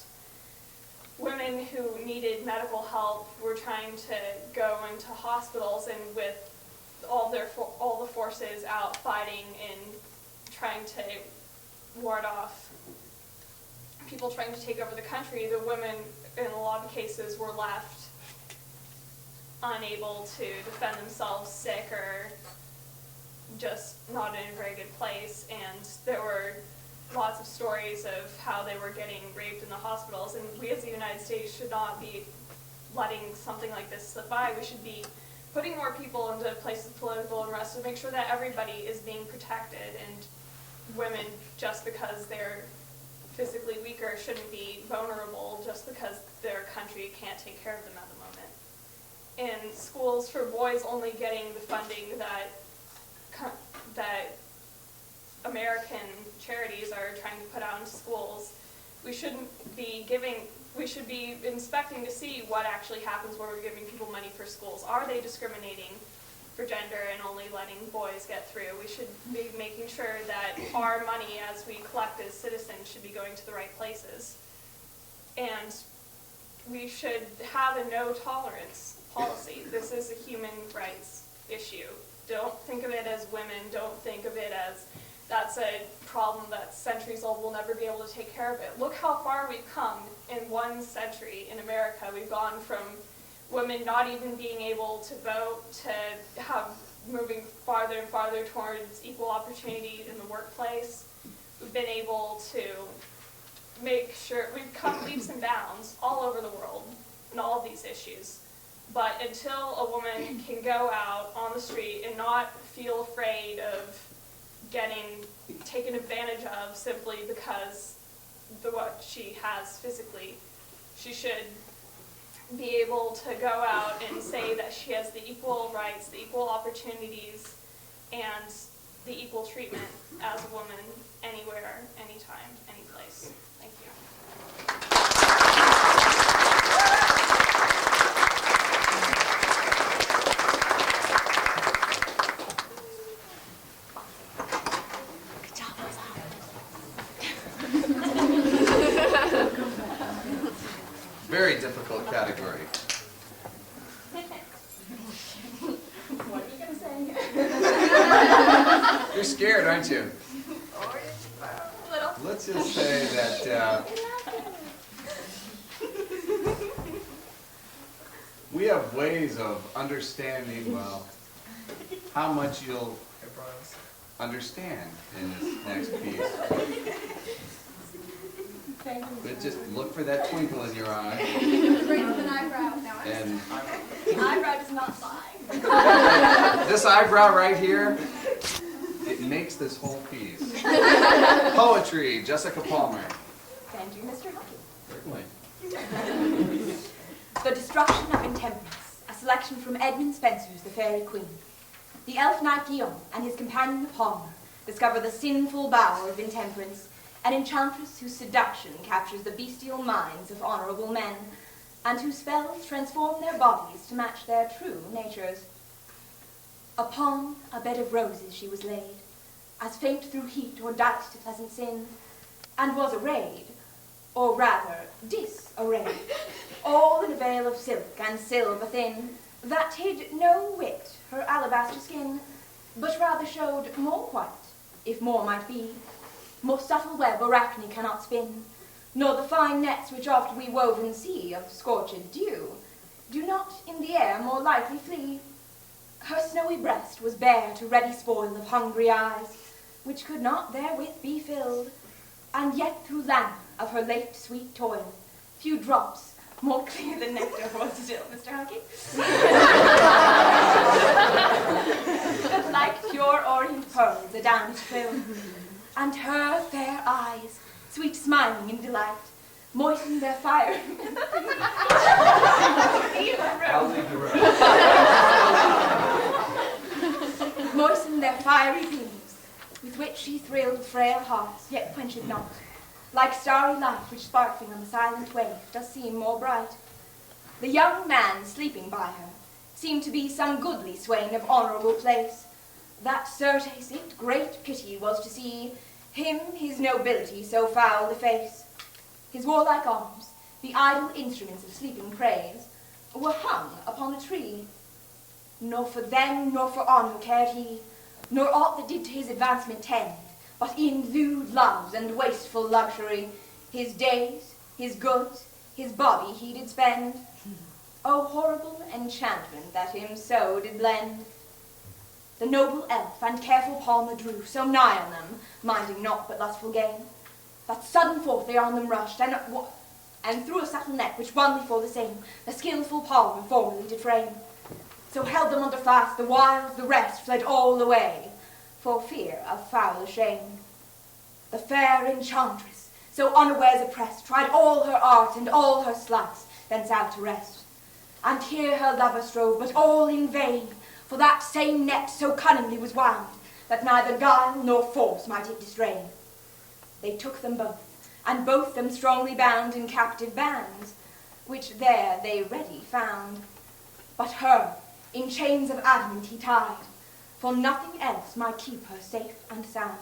S10: women who needed medical help were trying to go into hospitals, and with all the forces out fighting and trying to ward off people trying to take over the country, the women in a lot of cases were left unable to defend themselves, sick, or just not in a very good place. And there were lots of stories of how they were getting raped in the hospitals, and we as the United States should not be letting something like this slip by. We should be putting more people into places of political unrest to make sure that everybody is being protected, and women, just because they're physically weaker, shouldn't be vulnerable just because their country can't take care of them at the moment. In schools for boys only getting the funding that American charities are trying to put out into schools, we should be inspecting to see what actually happens when we're giving people money for schools. Are they discriminating for gender and only letting boys get through? We should be making sure that our money as we collect as citizens should be going to the right places. And we should have a no tolerance policy. This is a human rights issue. Don't think of it as women, don't think of it as that's a problem that's centuries old, we'll never be able to take care of it. Look how far we've come in 1 century in America. We've gone from women not even being able to vote to moving farther and farther towards equal opportunity in the workplace. We've been able to make sure we've come leaps and bounds all over the world in all of these issues. But until a woman can go out on the street and not feel afraid of getting taken advantage of simply because of what she has physically, she should be able to go out and say that she has the equal rights, the equal opportunities, and the equal treatment as a woman anywhere, anytime, any place. Thank you.
S1: Very difficult category.
S10: What are you going to say?
S1: You're scared, aren't you?
S10: A little.
S1: Let's just say that we have ways of understanding, well, how much you'll understand in this next piece. But just look for that twinkle in your eye.
S5: Raise an eyebrow. Now
S1: And
S5: the eyebrow does not lie.
S1: this eyebrow right here, makes this whole piece. Poetry, Jessica Palmer.
S9: Thank you, Mr. Huckey.
S1: Certainly.
S9: The Destruction of Intemperance, a selection from Edmund Spenser's The Fairy Queen. The elf knight Guin and his companion the palmer discover the sinful bower of intemperance, an enchantress whose seduction captures the bestial minds of honorable men, and whose spells transform their bodies to match their true natures. Upon a bed of roses she was laid, as faint through heat or dight to pleasant sin, and was arrayed, or rather disarrayed, all in a veil of silk and silver thin, that hid no whit her alabaster skin, but rather showed more white, if more might be, more subtle web Arachne cannot spin, nor the fine nets which oft we woven see of scorched dew, do not in the air more lightly flee. Her snowy breast was bare to ready spoil of hungry eyes, which could not therewith be filled, and yet through languor of her late sweet toil, few drops more clear than nectar was still, Mr. Huckey. But like pure orient pearls adown filled, and her fair eyes, sweet smiling in delight, moistened their fire. Moistened their fiery beams, with which she thrilled frail hearts, yet quenched not, like starry light which sparkling on the silent wave does seem more bright. The young man sleeping by her seemed to be some goodly swain of honourable place, that certes it great pity was to see him his nobility so foul deface. His warlike arms, the idle instruments of sleeping praise, were hung upon a tree. Nor for them nor for honour cared he, nor aught that did to his advancement tend, but in lewd loves and wasteful luxury, his days, his goods, his body he did spend. O horrible enchantment that him so did blend! The noble elf and careful palmer drew so nigh on them, minding naught but lustful gain, that sudden forth they on them rushed, and through a subtle net which only for the same the skilful palmer formerly did frame, so held them under fast the while the rest fled all away, for fear of foul shame. The fair enchantress, so unawares oppressed, tried all her art and all her sleights, thence out to rest. And here her lover strove, but all in vain, for that same net so cunningly was wound, that neither guile nor force might it distrain. They took them both, and both them strongly bound in captive bands, which there they ready found. But her in chains of adamant he tied, for nothing else might keep her safe and sound.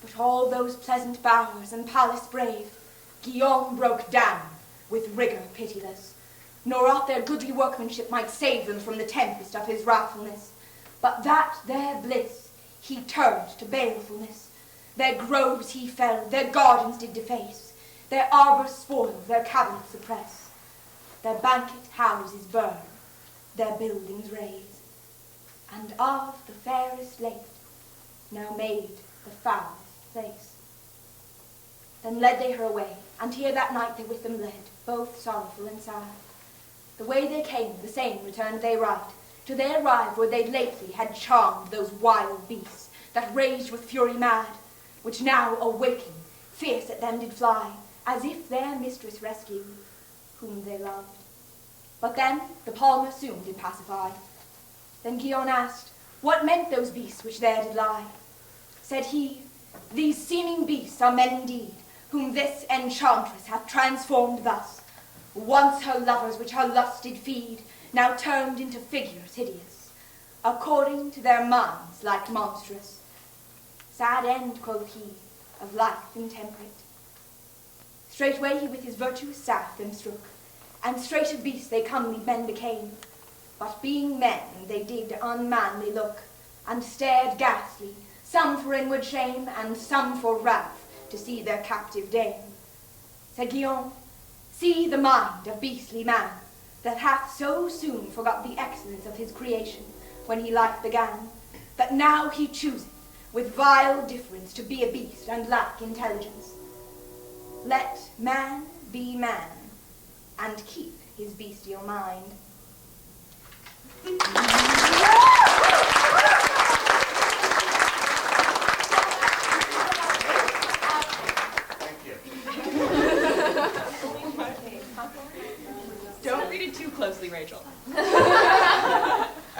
S9: But all those pleasant bowers and palace brave, Guillaume broke down with rigour pitiless, nor aught their goodly workmanship might save them from the tempest of his wrathfulness, but that their bliss he turned to balefulness. Their groves he felled, their gardens did deface, their arbours spoil, their cabinets suppress, their banquet houses burn, their buildings raze, and of the fairest late now made the foulest place. Then led they her away, and here that night they with them led, both sorrowful and sad. The way they came, the same returned they right, till they arrived where they lately had charmed those wild beasts that raged with fury mad, which now awaking, fierce at them did fly, as if their mistress rescued, whom they loved. But them the palmer soon did pacify. Then Guion asked, what meant those beasts which there did lie? Said he, these seeming beasts are men indeed, whom this enchantress hath transformed thus. Once her lovers which her lust did feed, now turned into figures hideous, according to their minds like monstrous. Sad end, quoth he, of life intemperate. Straightway he with his virtuous staff them strook, and straight of beasts they comely men became. But being men they did unmanly look, and stared ghastly, some for inward shame, and some for wrath, to see their captive dame. Said Guion, see the mind of beastly man, that hath so soon forgot the excellence of his creation, when he life began, that now he chooseth with vile difference to be a beast and lack intelligence. Let man be man, and keep his bestial mind.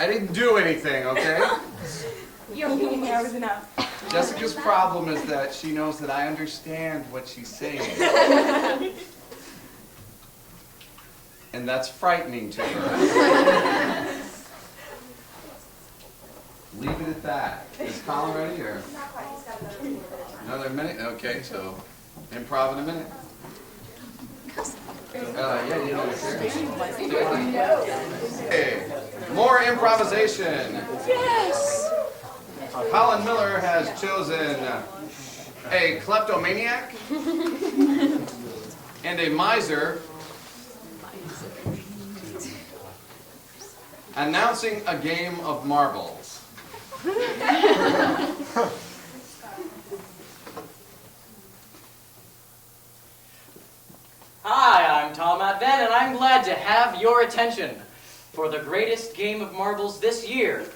S1: I didn't do anything, okay?
S8: You're being there was enough.
S1: Jessica's problem is that she knows that I understand what she's saying. And that's frightening to her. Leave it at that. Is Colin ready, or?
S5: Not quite. He's got another minute.
S1: Another minute? Okay, so improv in a minute. Yeah, you know Okay, more improvisation.
S8: Yes!
S1: Colin Miller has chosen a kleptomaniac and a miser announcing a game of marbles.
S17: Hi, I'm Tom Advent, and I'm glad to have your attention for the greatest game of marbles this year.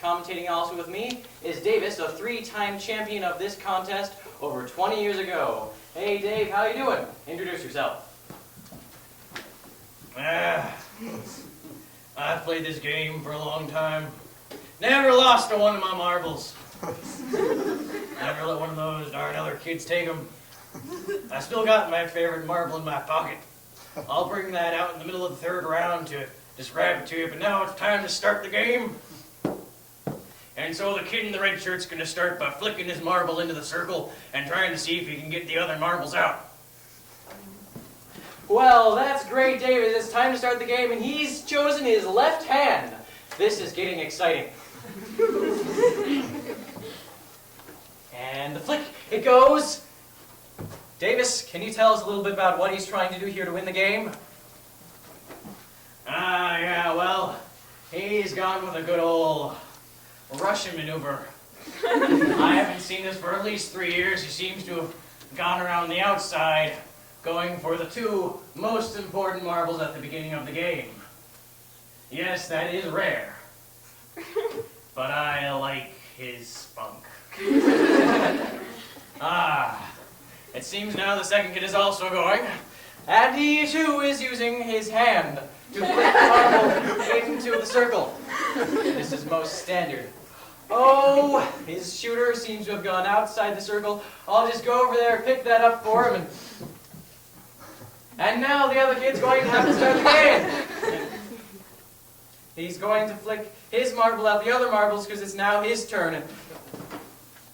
S17: Commentating also with me is Davis, a 3-time champion of this contest over 20 years ago. Hey Dave, how you doing? Introduce yourself.
S18: I've played this game for a long time. Never lost to one of my marbles. Never let one of those darn other kids take them. I still got my favorite marble in my pocket. I'll bring that out in the middle of the third round to describe it to you, but now it's time to start the game. And so the kid in the red shirt's going to start by flicking his marble into the circle and trying to see if he can get the other marbles out.
S17: Well, that's great, David. It's time to start the game, and he's chosen his left hand. This is getting exciting. And the flick, it goes. Davis, can you tell us a little bit about what he's trying to do here to win the game?
S18: Yeah, well, he's gone with a good old Russian maneuver. I haven't seen this for at least 3 years. He seems to have gone around the outside, going for the 2 most important marbles at the beginning of the game. Yes, that is rare. But I like his spunk. It seems now the second kid is also going, and he too is using his hand to flick the marble into the circle. This is most standard. Oh, his shooter seems to have gone outside the circle. I'll just go over there and pick that up for him. And now the other kid's going to have to start the game. He's going to flick his marble at the other marbles because it's now his turn. And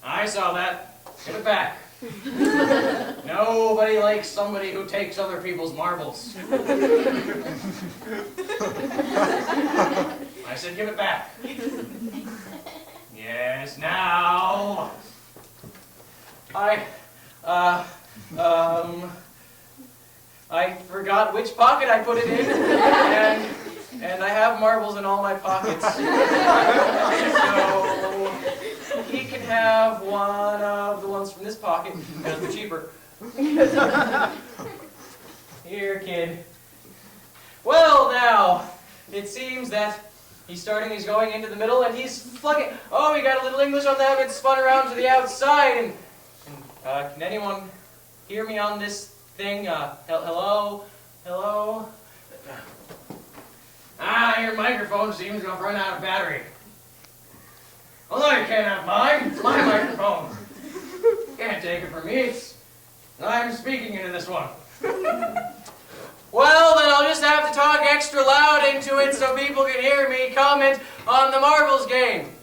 S18: I saw that. Give it back. Nobody likes somebody who takes other people's marbles. I said give it back. Yes, now. I forgot which pocket I put it in, and I have marbles in all my pockets. So he can have one of the ones from this pocket, because they're cheaper. Here, kid. Well, now, it seems that he's going into the middle, and he's flicking. Oh, he got a little English on that, and spun around to the outside. And can anyone hear me on this thing? Hello? Hello? Your microphone seems to have run out of battery. Well, no, you can't have mine. It's my microphone. You can't take it from me. I'm speaking into this one. Well, then I'll just have to talk extra loud into it so people can hear me comment on the marbles game.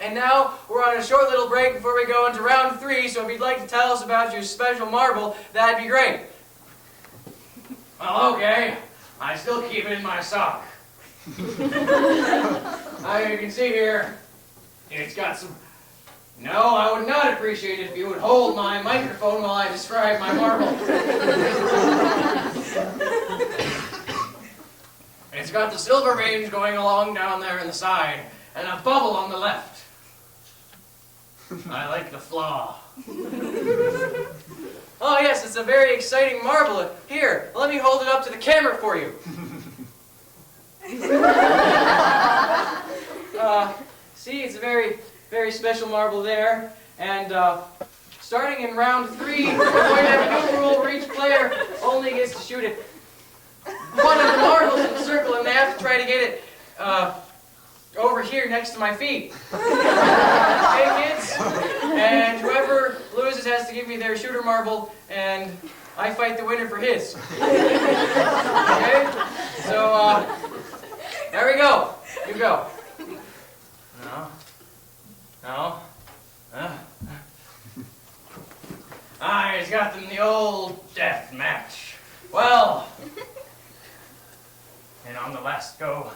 S18: And now we're on a short little break before we go into round 3, so if you'd like to tell us about your special marble, that'd be great. Well, okay. I still keep it in my sock. You can see here, it's got some... No, I would not appreciate it if you would hold my microphone while I describe my marble. It's got the silver range going along down there in the side, and a bubble on the left. I like the flaw. Oh yes, it's a very exciting marble. Here, let me hold it up to the camera for you. See, it's a very, very special marble there. And starting in round 3, we're going to have a new rule where each player only gets to shoot it one of the marbles in the circle, and they have to try to get it over
S17: over here next to my feet. Okay, kids? And whoever loses has to give me their shooter marble, and I fight the winner for his. Okay? So, there we go. You go. No. No. He's got them the old death match. Well, and on the last go,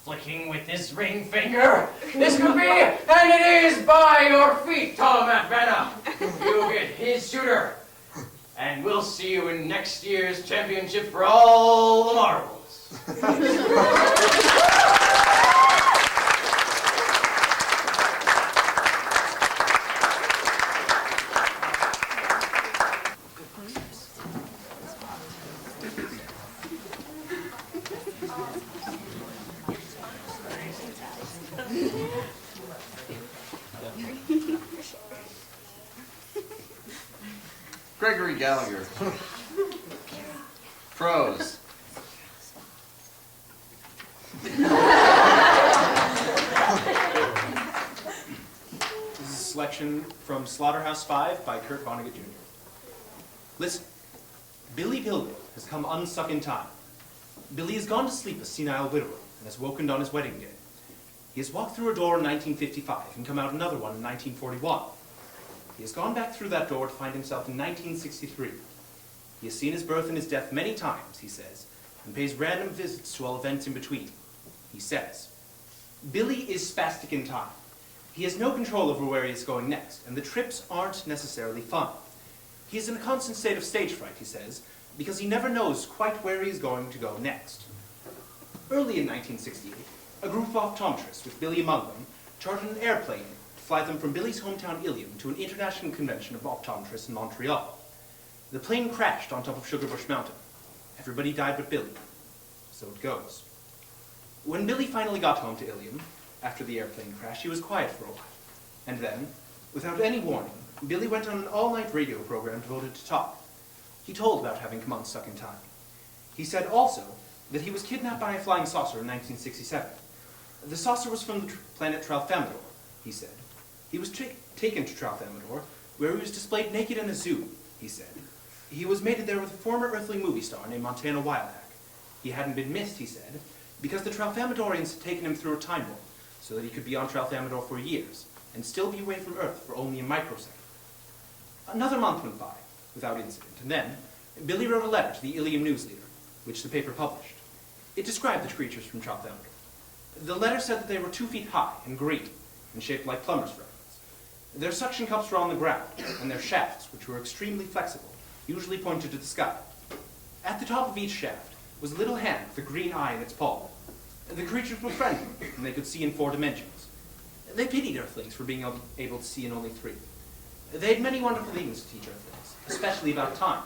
S17: flicking with his ring finger, this could be, and it is by your feet, Tom Vanna. You get his shooter, and we'll see you in next year's championship for all the marbles.
S1: Gregory Gallagher. Prose.
S19: This is a selection from Slaughterhouse-Five by Kurt Vonnegut Jr. Listen, Billy Pilgrim has come unstuck in time. Billy has gone to sleep a senile widower and has woken on his wedding day. He has walked through a door in 1955 and come out another one in 1941. He has gone back through that door to find himself in 1963. He has seen his birth and his death many times, he says, and pays random visits to all events in between. He says, Billy is spastic in time. He has no control over where he is going next, and the trips aren't necessarily fun. He is in a constant state of stage fright, he says, because he never knows quite where he is going to go next. Early in 1968, a group of optometrists, with Billy among them, chartered an airplane to fly them from Billy's hometown Ilium to an international convention of optometrists in Montreal. The plane crashed on top of Sugarbush Mountain. Everybody died but Billy. So it goes. When Billy finally got home to Ilium, after the airplane crash, he was quiet for a while. And then, without any warning, Billy went on an all-night radio program devoted to talk. He told about having come unstuck in time. He said also that he was kidnapped by a flying saucer in 1967. The saucer was from the planet Tralfamadore, he said. He was taken to Tralfamadore, where he was displayed naked in a zoo, he said. He was mated there with a former earthly movie star named Montana Wildhack. He hadn't been missed, he said, because the Tralfamadorians had taken him through a time warp, so that he could be on Tralfamadore for years, and still be away from Earth for only a microsecond. Another month went by, without incident, and then Billy wrote a letter to the Ilium News Leader, which the paper published. It described the creatures from Tralfamadore. The letter said that they were 2 feet high and green, and shaped like plumber's fragments. Their suction cups were on the ground, and their shafts, which were extremely flexible, usually pointed to the sky. At the top of each shaft was a little hand with a green eye in its palm. The creatures were friendly, and they could see in 4 dimensions. They pitied Earthlings for being able to see in only 3. They had many wonderful things to teach Earthlings, especially about time.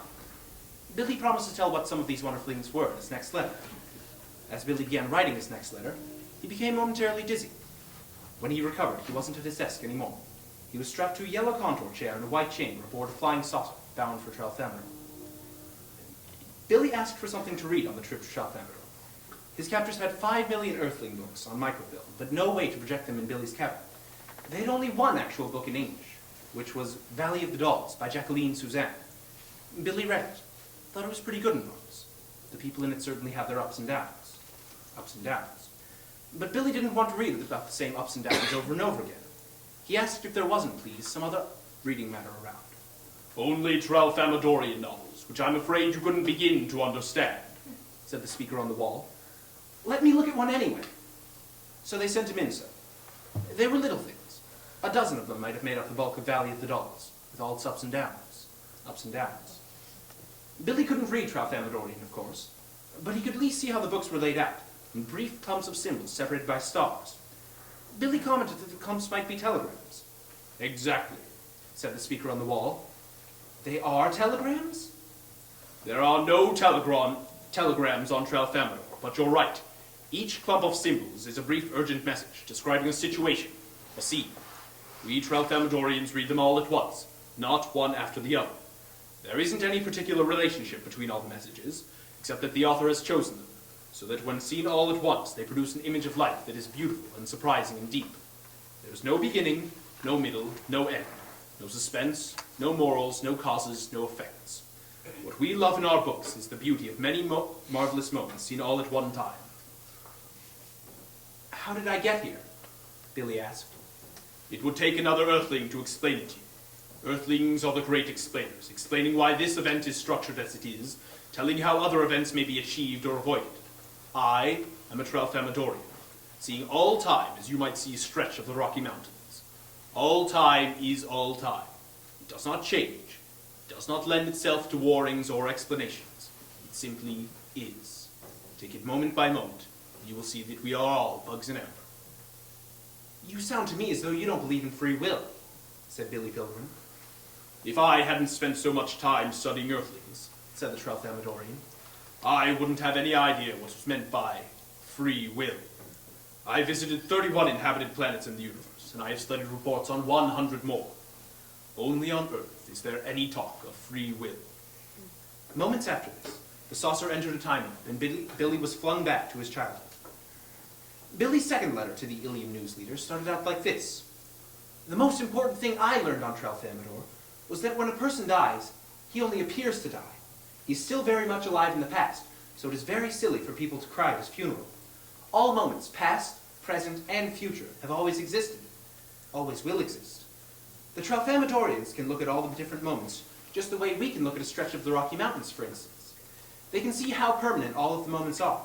S19: Billy promised to tell what some of these wonderful things were in his next letter. As Billy began writing his next letter, he became momentarily dizzy. When he recovered, he wasn't at his desk anymore. He was strapped to a yellow contour chair in a white chamber aboard a flying saucer bound for Tralfamadore. Billy asked for something to read on the trip to Tralfamadore. His captors had 5 million Earthling books on microfilm, but no way to project them in Billy's cabin. They had only one actual book in English, which was Valley of the Dolls by Jacqueline Suzanne. Billy read it, thought it was pretty good in parts. The people in it certainly have their ups and downs. Ups and downs. But Billy didn't want to read about the same ups and downs over and over again. He asked if there wasn't, please, some other reading matter around.
S20: Only Tralfamadorian novels, which I'm afraid you couldn't begin to understand,
S19: said the speaker on the wall. Let me look at one anyway. So they sent him in, sir. They were little things. A dozen of them might have made up the bulk of Valley of the Dolls, with all its ups and downs. Ups and downs. Billy couldn't read Tralfamadorian, of course, but he could at least see how the books were laid out, in brief clumps of symbols separated by stars. Billy commented that the clumps might be telegrams.
S20: Exactly,
S19: said the speaker on the wall. They are telegrams?
S20: There are no telegrams on Tralfamadore, but you're right. Each clump of symbols is a brief urgent message describing a situation, a scene. We Tralfamadorians read them all at once, not one after the other. There isn't any particular relationship between all the messages, except that the author has chosen them, so that when seen all at once, they produce an image of life that is beautiful and surprising and deep. There is no beginning, no middle, no end, no suspense, no morals, no causes, no effects. What we love in our books is the beauty of many marvelous moments seen all at one time. How did I get here? Billy asked. It would take another Earthling to explain it to you. Earthlings are the great explainers, explaining why this event is structured as it is, telling how other events may be achieved or avoided. I am a Tralfamadorian, seeing all time as you might see a stretch of the Rocky Mountains. All time is all time. It does not change. It does not lend itself to warnings or explanations. It simply is. Take it moment by moment, and you will see that we are all bugs in amber. You sound to me as though you don't believe in free will, said Billy Pilgrim. If I hadn't spent so much time studying Earthlings, said the Tralfamadorian, I wouldn't have any idea what was meant by free will. I visited 31 inhabited planets in the universe, and I have studied reports on 100 more. Only on Earth is there any talk of free will. Moments after this, the saucer entered a time loop, and Billy was flung back to his childhood. Billy's second letter to the Ilium News Leader started out like this. The most important thing I learned on Tralfamador was that when a person dies, he only appears to die. He's still very much alive in the past, so it is very silly for people to cry at his funeral. All moments, past, present, and future, have always existed. Always will exist. The Tralfamadorians can look at all the different moments just the way we can look at a stretch of the Rocky Mountains, for instance. They can see how permanent all of the moments are,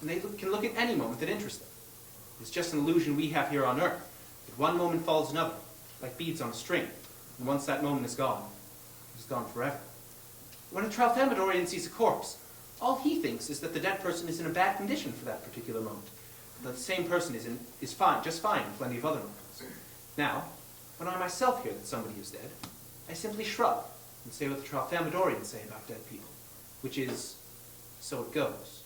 S20: and they can look at any moment that interests them. It's just an illusion we have here on Earth, that one moment follows another, like beads on a string, and once that moment is gone, it is gone forever. When a Tralfamadorian sees a corpse, all he thinks is that the dead person is in a bad condition for that particular moment, and that the same person is fine, just fine in plenty of other moments. Now, when I myself hear that somebody is dead, I simply shrug and say what the Tralfamadorians say about dead people, which is, so it goes.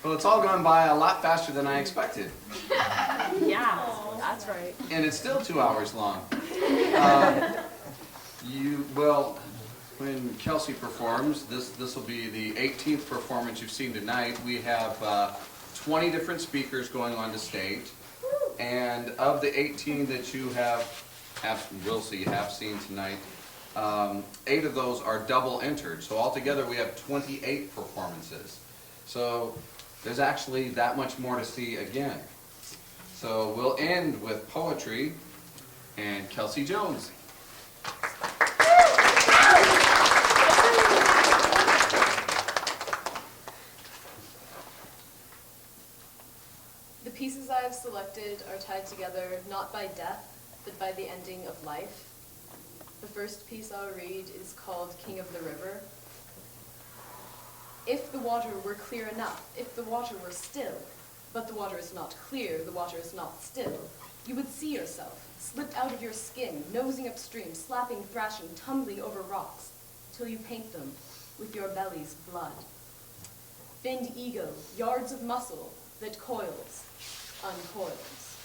S1: Well, it's all gone by a lot faster than I expected.
S13: Yeah, that's right.
S1: And it's still 2 hours long. When Kelsey performs, this will be the 18th performance you've seen tonight. We have 20 different speakers going on to stage. And of the 18 that you will have seen tonight, 8 of those are double entered. So altogether we have 28 performances. So there's actually that much more to see again. So we'll end with poetry and Kelsey Jones.
S21: The pieces I have selected are tied together not by death, but by the ending of life. The first piece I'll read is called King of the River. If the water were clear enough, if the water were still, but the water is not clear, the water is not still, you would see yourself, slipped out of your skin, nosing upstream, slapping, thrashing, tumbling over rocks, till you paint them with your belly's blood. Finned ego, yards of muscle that coils, uncoils.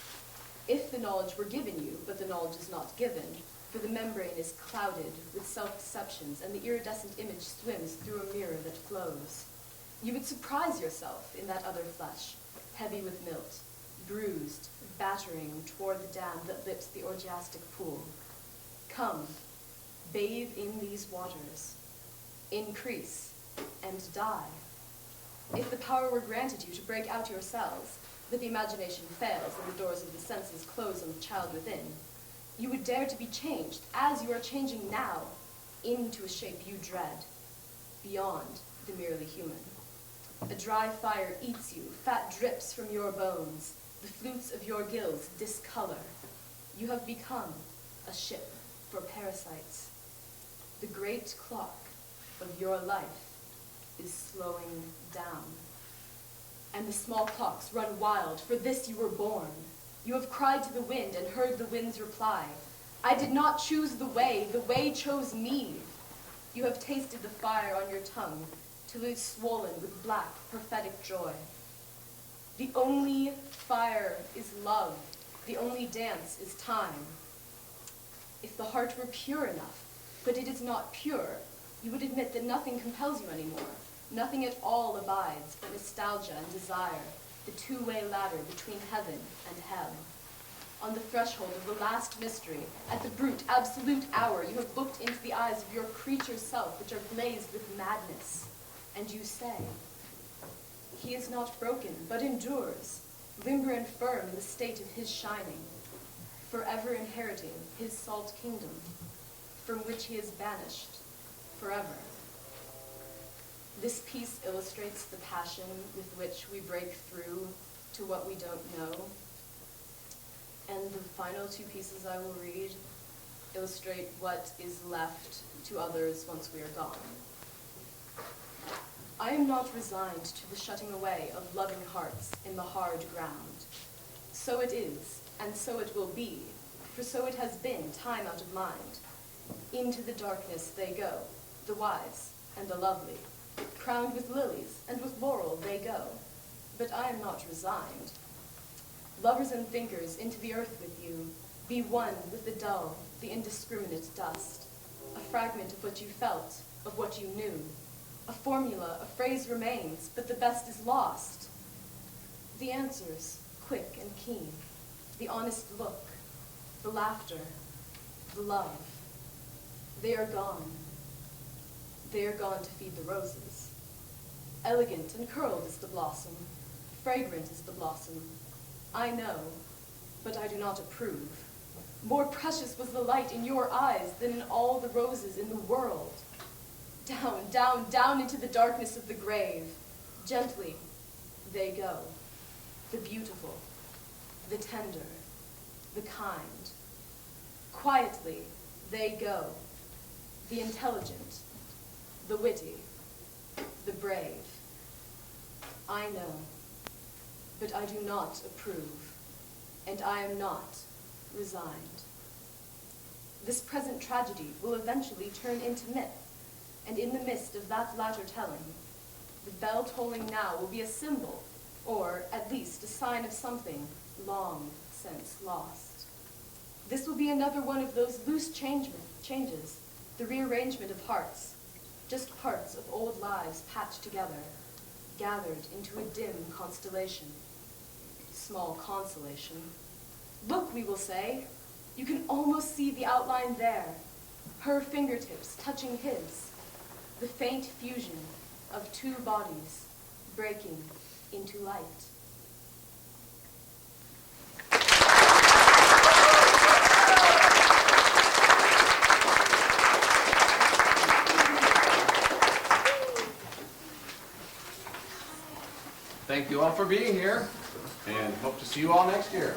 S21: If the knowledge were given you, but the knowledge is not given, for the membrane is clouded with self-deceptions, and the iridescent image swims through a mirror that flows. You would surprise yourself in that other flesh, heavy with milt, bruised, battering toward the dam that lips the orgiastic pool. Come, bathe in these waters, increase, and die. If the power were granted you to break out your cells, that the imagination fails and the doors of the senses close on the child within, you would dare to be changed, as you are changing now, into a shape you dread, beyond the merely human. A dry fire eats you, fat drips from your bones, the flutes of your gills discolor. You have become a ship for parasites. The great clock of your life is slowing down. And the small clocks run wild, for this you were born. You have cried to the wind and heard the wind's reply. I did not choose the way chose me. You have tasted the fire on your tongue, till it is swollen with black, prophetic joy. The only fire is love, the only dance is time. If the heart were pure enough, but it is not pure, you would admit that nothing compels you anymore. Nothing at all abides but nostalgia and desire, the two-way ladder between heaven and hell. On the threshold of the last mystery, at the brute, absolute hour, you have looked into the eyes of your creature self, which are glazed with madness, and you say, he is not broken, but endures, limber and firm in the state of his shining, forever inheriting his salt kingdom, from which he is banished forever. This piece illustrates the passion with which we break through to what we don't know. And the final two pieces I will read illustrate what is left to others once we are gone. I am not resigned to the shutting away of loving hearts in the hard ground. So it is, and so it will be, for so it has been, time out of mind. Into the darkness they go, the wise and the lovely. Crowned with lilies and with laurel they go, but I am not resigned. Lovers and thinkers, into the earth with you, be one with the dull, the indiscriminate dust. A fragment of what you felt, of what you knew. A formula, a phrase remains, but the best is lost. The answers, quick and keen, the honest look, the laughter, the love, they are gone. They are gone to feed the roses. Elegant and curled is the blossom, fragrant is the blossom. I know, but I do not approve. More precious was the light in your eyes than in all the roses in the world. Down, down, down into the darkness of the grave. Gently, they go. The beautiful, the tender, the kind. Quietly, they go. The intelligent, the witty, the brave. I know, but I do not approve, and I am not resigned. This present tragedy will eventually turn into myth, and in the midst of that latter telling, the bell tolling now will be a symbol, or at least a sign of something long since lost. This will be another one of those loose changes, the rearrangement of hearts, just parts of old lives patched together, gathered into a dim constellation. Small consolation. Look, we will say, you can almost see the outline there, her fingertips touching his, the faint fusion of two bodies breaking into light.
S1: Thank you all for being here, and hope to see you all next year.